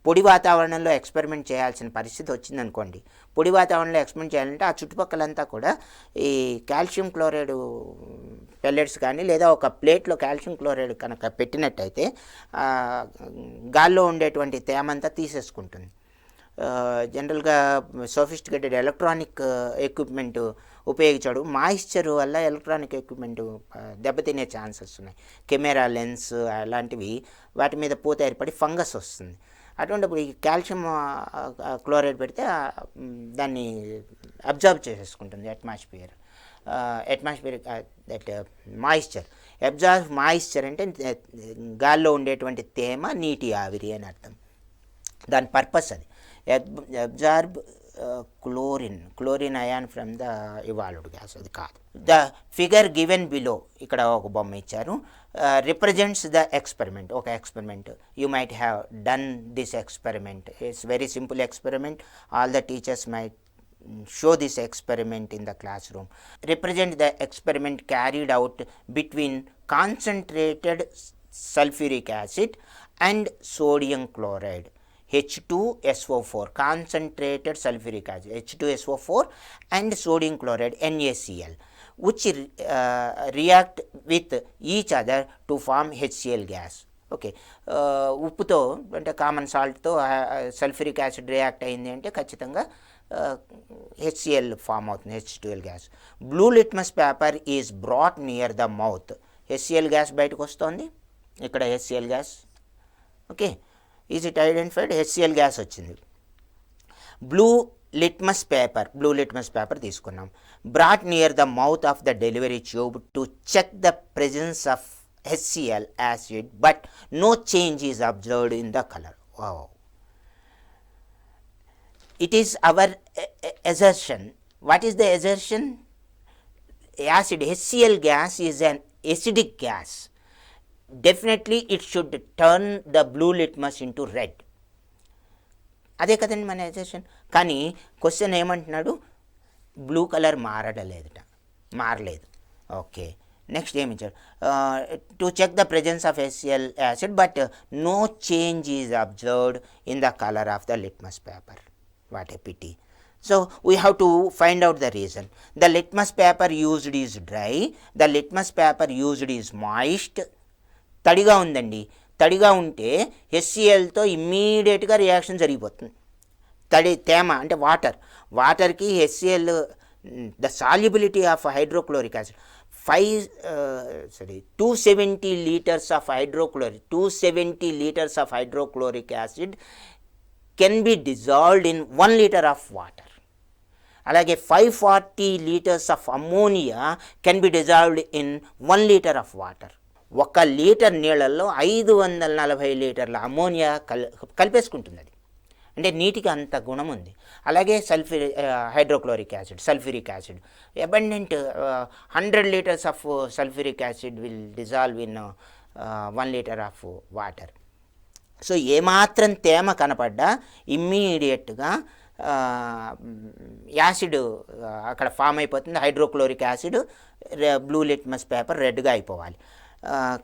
పొడి వాతావరణంలో ఎక్స్పెరిమెంట్ చేయాల్సిన పరిస్థితి వచ్చిందనుకోండి, పొడి వాతావరణంలో ఎక్స్పెరిమెంట్ చేయాలంటే ఆ చుట్టుపక్కలంతా కూడా ఈ కాల్షియం క్లోరైడ్ పెల్లెట్స్ కానీ లేదా ఒక ప్లేట్లో కాల్షియం క్లోరైడ్ కనుక పెట్టినట్టయితే గాల్లో ఉండేటువంటి తేమంతా తీసేసుకుంటుంది. జనరల్గా సోఫిస్టికేటెడ్ ఎలక్ట్రానిక్ ఎక్విప్మెంట్ ఉపయోగించాడు, మాయిశ్చర్ వల్ల ఎలక్ట్రానిక్ ఎక్విప్మెంట్ దెబ్బతినే ఛాన్సెస్ ఉన్నాయి. కెమెరా లెన్స్ అలాంటివి వాటి మీద పూత ఏర్పడి ఫంగస్ వస్తుంది. అటువంటిప్పుడు ఈ కాల్షియం క్లోరైడ్ పెడితే దాన్ని అబ్జర్వ్ చేసేసుకుంటుంది atmosphere that moisture. Absorb moisture అంటే గాల్లో ఉండేటువంటి తేమ, నీటి ఆవిరి అని అర్థం. దాని పర్పస్ అది. Absorb chlorine ion from the evolved gas, అది కాదు. ద ఫిగర్ గివెన్ బిలో, ఇక్కడ ఒక బొమ్మ ఇచ్చారు, రిప్రజెంట్స్ ద ఎక్స్పెరిమెంట్. ఒక experiment, you might have done this experiment. It's very simple experiment. All the teachers might show this experiment in the classroom. Represent the experiment carried out between concentrated sulfuric acid and sodium chloride, H2SO4, concentrated sulfuric acid, H2SO4 and sodium chloride, NaCl, which react with each other to form HCl gas. Okay, ఉప్పుతో అంటే కామన్ సాల్ట్తో సల్ఫ్యూరిక్ యాసిడ్ రియాక్ట్ అయింది అంటే ఖచ్చితంగా హెచ్సిఎల్ ఫామ్ అవుతుంది, H2L gas. Blue litmus paper is brought near the mouth. HCl gas బయటకు వస్తుంది, ఇక్కడ HCl gas. Okay, is it identified? HCl gas వచ్చింది. బ్లూ లిట్మస్ పేపర్ తీసుకున్నాం. Brought near the mouth of the delivery tube to check the presence of HCl acid, but no change is observed in the color. Wow. It is our assertion. What is the assertion? Acid, HCl gas is an acidic gas. Definitely it should turn the blue litmus into red. అదే కదండి మన అసర్షన్. కానీ క్వశ్చన్ ఏమంటున్నాడు? బ్లూ కలర్ మారలేదు. ఓకే, నెక్స్ట్ ఏమి ఇచ్చారు? To check the presence of HCl acid but no change is observed in the colour of the litmus paper. What a pity. So we have to find out the reason. The litmus paper used is dry, the litmus paper used is moist. తడిగా ఉందండి. తడిగా ఉంటే HClతో ఇమ్మీడియట్గా రియాక్షన్ జరిగిపోతుంది. తేమ అంటే వాటర్కి HCl, the solubility of hydrochloric acid 270 liters of hydrochloric acid can be dissolved in 1 liter of water. అలాగే 540 liters of ammonia can be dissolved in 1 liter of water. 1 litre నీళ్ళల్లో 540 లీటర్ల అమోనియా కలిపేసుకుంటుంది. అది అంటే నీటికి అంత గుణం ఉంది. అలాగే hydrochloric acid, sulphuric acid, abundant 100 liters of sulphuric acid will dissolve in 1 liter of water. So ఏమాత్రం తేమ కనపడ్డా ఇమ్మీడియట్గా యాసిడ్ అక్కడ ఫామ్ అయిపోతుంది. Hydrochloric acid, blue litmus paper రెడ్గా అయిపోవాలి.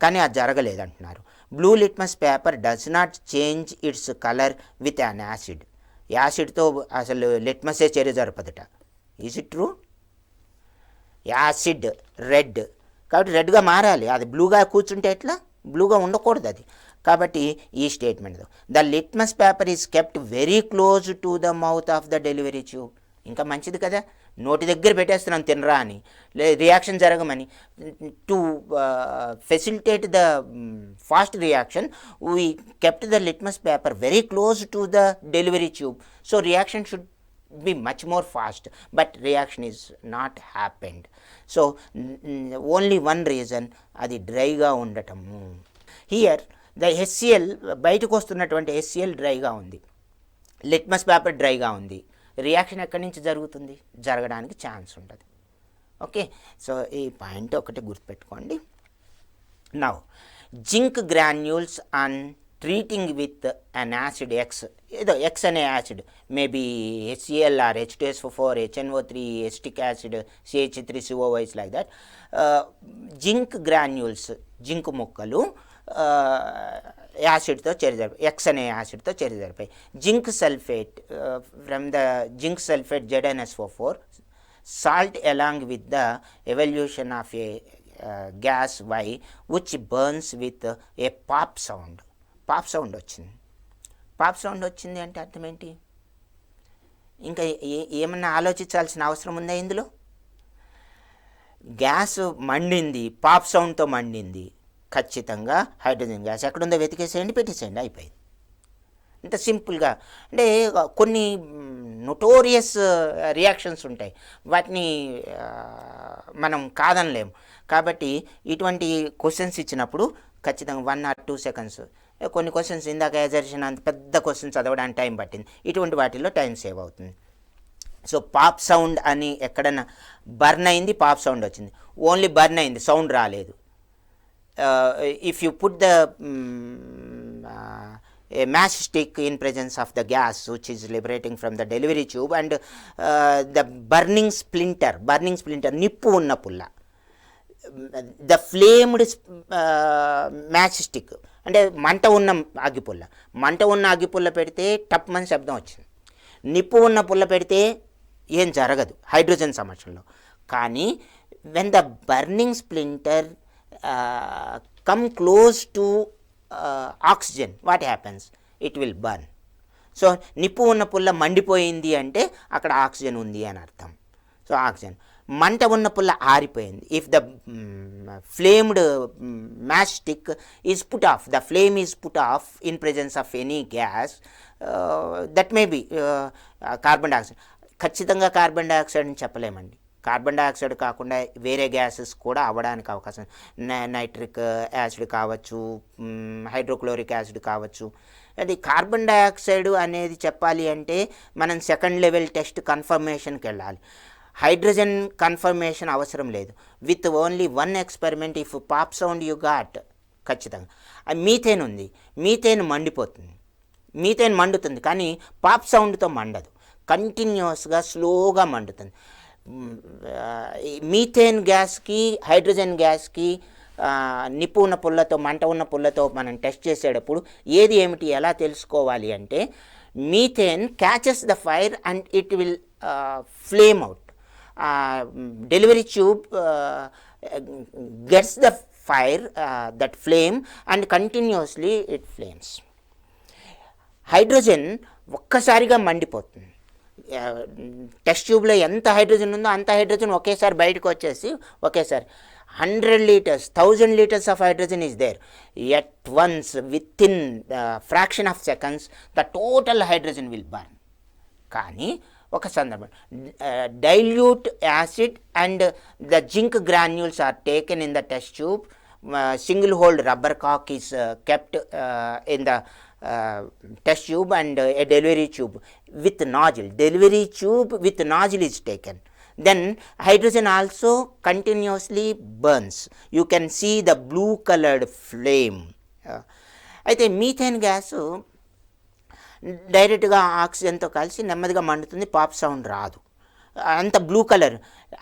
కానీ అది జరగలేదంటున్నారు. Blue litmus paper does not change its colour with an acid. యాసిడ్తో అసలు లిట్మసే చర్య జరపదట. Is it true? Acid red కాబట్టి రెడ్గా మారాలి. అది బ్లూగా కూర్చుంటే ఎట్లా? బ్లూగా ఉండకూడదు అది. కాబట్టి ఈ statement, the litmus paper is kept very close to the mouth of the delivery tube. ఇంకా మంచిది కదా, నోటి దగ్గర పెట్టేస్తున్నాం తినరా అని, రియాక్షన్ జరగమని. To facilitate the fast reaction we kept the litmus paper very close to the delivery tube. So reaction should be much more fast, but reaction is not happened. So only one reason, adi dry ga undatamu. Here the HCl బయటకు వస్తున్నటువంటి HCl డ్రై గా ఉంది, లిట్మస్ పేపర్ డ్రై గా ఉంది. రియాక్షన్ ఎక్కడి నుంచి జరుగుతుంది? జరగడానికి ఛాన్స్ ఉండదు. ఓకే, సో ఈ పాయింట్ ఒకటి గుర్తుపెట్టుకోండి. Now zinc granules on treating with an acid X, ఏదో ఎక్స్ అనే acid, maybe HCl or H2SO4, HNO3, acetic acid, CH3COOH like that, zinc granules, zinc ముక్కలు యాసిడ్తో చేరి ఎక్స్ అనే యాసిడ్తో చేరి జరిపాయి. Zinc sulphate, from the zinc sulphate ZnSO4, salt along with the evolution of a gas Y which burns with a pop sound. Pop sound వచ్చింది. పాప్ సౌండ్ వచ్చింది అంటే అర్థం ఏంటి? ఇంకా ఏమన్నా ఆలోచించాల్సిన అవసరం ఉందా ఇందులో? గ్యాస్ మండింది, పాప్ సౌండ్తో మండింది, ఖచ్చితంగా హైడ్రోజన్ గ్యాస్. ఎక్కడుందో వెతికేసేయండి, పెట్టేసేయండి, అయిపోయింది. ఇంత సింపుల్గా. అంటే కొన్ని నోటోరియస్ రియాక్షన్స్ ఉంటాయి, వాటిని మనం కాదనలేము. కాబట్టి ఇటువంటి క్వశ్చన్స్ ఇచ్చినప్పుడు ఖచ్చితంగా 1 or 2 seconds, కొన్ని క్వశ్చన్స్ ఇందాక ఎజర్షన్ అంత పెద్ద క్వశ్చన్ చదవడానికి టైం పట్టింది, ఇటువంటి వాటిల్లో టైం సేవ్ అవుతుంది. సో పాప్ సౌండ్ అని ఎక్కడన్నా బర్న్ అయింది, పాప్ సౌండ్ వచ్చింది, ఓన్లీ బర్న్ అయింది, సౌండ్ రాలేదు. If you put the a matchstick in presence of the gas which is liberating from the delivery tube and the burning splinter, nippu unna pulla, the flamed matchstick అంటే మంట ఉన్న అగ్గిపుల్ల పెడితే టప్ మని శబ్దం వచ్చింది. నిప్పు ఉన్న పుల్ల పెడితే ఏం జరగదు హైడ్రోజన్ సమక్షంలో. కానీ when the burning splinter come close to oxygen, what happens? It will burn. So నిప్పు ఉన్న పుల్ల మండిపోయింది అంటే అక్కడ ఆక్సిజన్ ఉంది అని అర్థం. So oxygen. మంట ఉన్న పుల్ల ఆరిపోయింది. If the flamed match stick is put off, the flame is put off in presence of any gas, that may be carbon dioxide. ఖచ్చితంగా కార్బన్ డైఆక్సైడ్ అని చెప్పలేమండి. కార్బన్ డైఆక్సైడ్ కాకుండా వేరే గ్యాసెస్ కూడా అవ్వడానికి అవకాశం, నైట్రిక్ యాసిడ్ కావచ్చు, హైడ్రోక్లోరిక్ యాసిడ్ కావచ్చు. అది కార్బన్ డైఆక్సైడ్ అనేది చెప్పాలి అంటే మనం సెకండ్ లెవెల్ టెస్ట్ కన్ఫర్మేషన్కి వెళ్ళాలి. హైడ్రోజన్ కన్ఫర్మేషన్ అవసరం లేదు. With only 1 experiment if pop sound you got, ఖచ్చితంగా. మీథేన్ ఉంది, మీథేన్ మండుతుంది కానీ పాప్ సౌండ్తో మండదు, కంటిన్యూస్గా స్లోగా మండుతుంది. మీథేన్ గ్యాస్కి హైడ్రోజన్ గ్యాస్కి నిప్పు ఉన్న పుల్లతో మంట ఉన్న పుల్లతో మనం టెస్ట్ చేసేటప్పుడు ఏది ఏమిటి ఎలా తెలుసుకోవాలి అంటే, methane catches the fire and it will flame out. Delivery tube gets the fire, that flame, and continuously it flames. Hydrogen ఒక్కసారిగా మండిపోతుంది. టెస్ట్ ట్యూబ్లో ఎంత హైడ్రోజన్ ఉందో అంత హైడ్రోజన్ ఒకేసారి బయటకు వచ్చేసి ఒకేసారి 100 liters, 1000 liters of hydrogen is there. At once, within fraction of seconds, the total hydrogen will burn. కానీ ఒక సందర్భం, dilute acid and the zinc granules are taken in the test tube. Single holed rubber కాక్ is kept in the test tube and a delivery tube with nozzle. Delivery tube with nozzle is taken. Then hydrogen also continuously burns. You can see the blue colored flame. అయితే మీథేన్ గ్యాసు డైరెక్ట్గా ఆక్సిజన్తో కలిసి నెమ్మదిగా మండుతుంది, పాప్ సౌండ్ రాదు, అంత బ్లూ కలర్.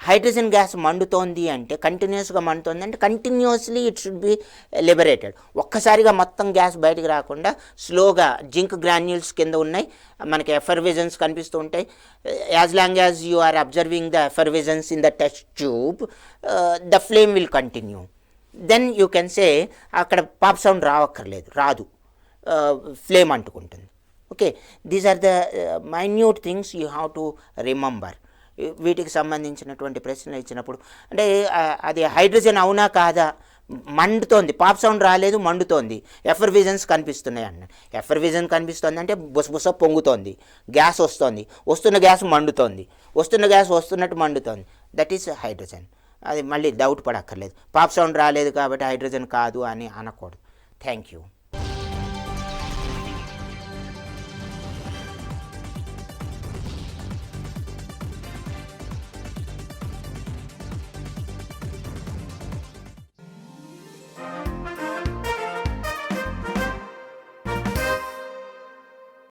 హైడ్రోజన్ గ్యాస్ మండుతోంది అంటే కంటిన్యూస్గా మండుతోంది అంటే continuously it should B liberated. ఒక్కసారిగా మొత్తం గ్యాస్ బయటకు రాకుండా స్లోగా జింక్ గ్రాన్యూల్స్ కింద ఉన్నాయి, మనకి ఎఫర్విజన్స్ కనిపిస్తూ ఉంటాయి. As long as you are observing the effervescence in the test tube, the flame will continue. Then you can say అక్కడ పాప్ సౌండ్ రాదు, ఫ్లేమ్ అంటుకుంటుంది. Okay, these are the minute things you have to remember. వీటికి సంబంధించినటువంటి ప్రశ్నలు ఇచ్చినప్పుడు అంటే అది హైడ్రోజన్ అవునా కాదా, మండుతోంది, పాప్ సౌండ్ రాలేదు, మండుతోంది, ఎఫర్విజన్స్ కనిపిస్తున్నాయి అన్నాడు. ఎఫర్విజన్ కనిపిస్తుంది అంటే బుసబుస పొంగుతోంది, గ్యాస్ వస్తున్న గ్యాస్ మండుతోంది, వస్తున్నట్టు మండుతోంది, దట్ ఈస్ హైడ్రోజన్. అది మళ్ళీ డౌట్ పడక్కర్లేదు. పాప్ సౌండ్ రాలేదు కాబట్టి హైడ్రోజన్ కాదు అని అనకూడదు. Thank you.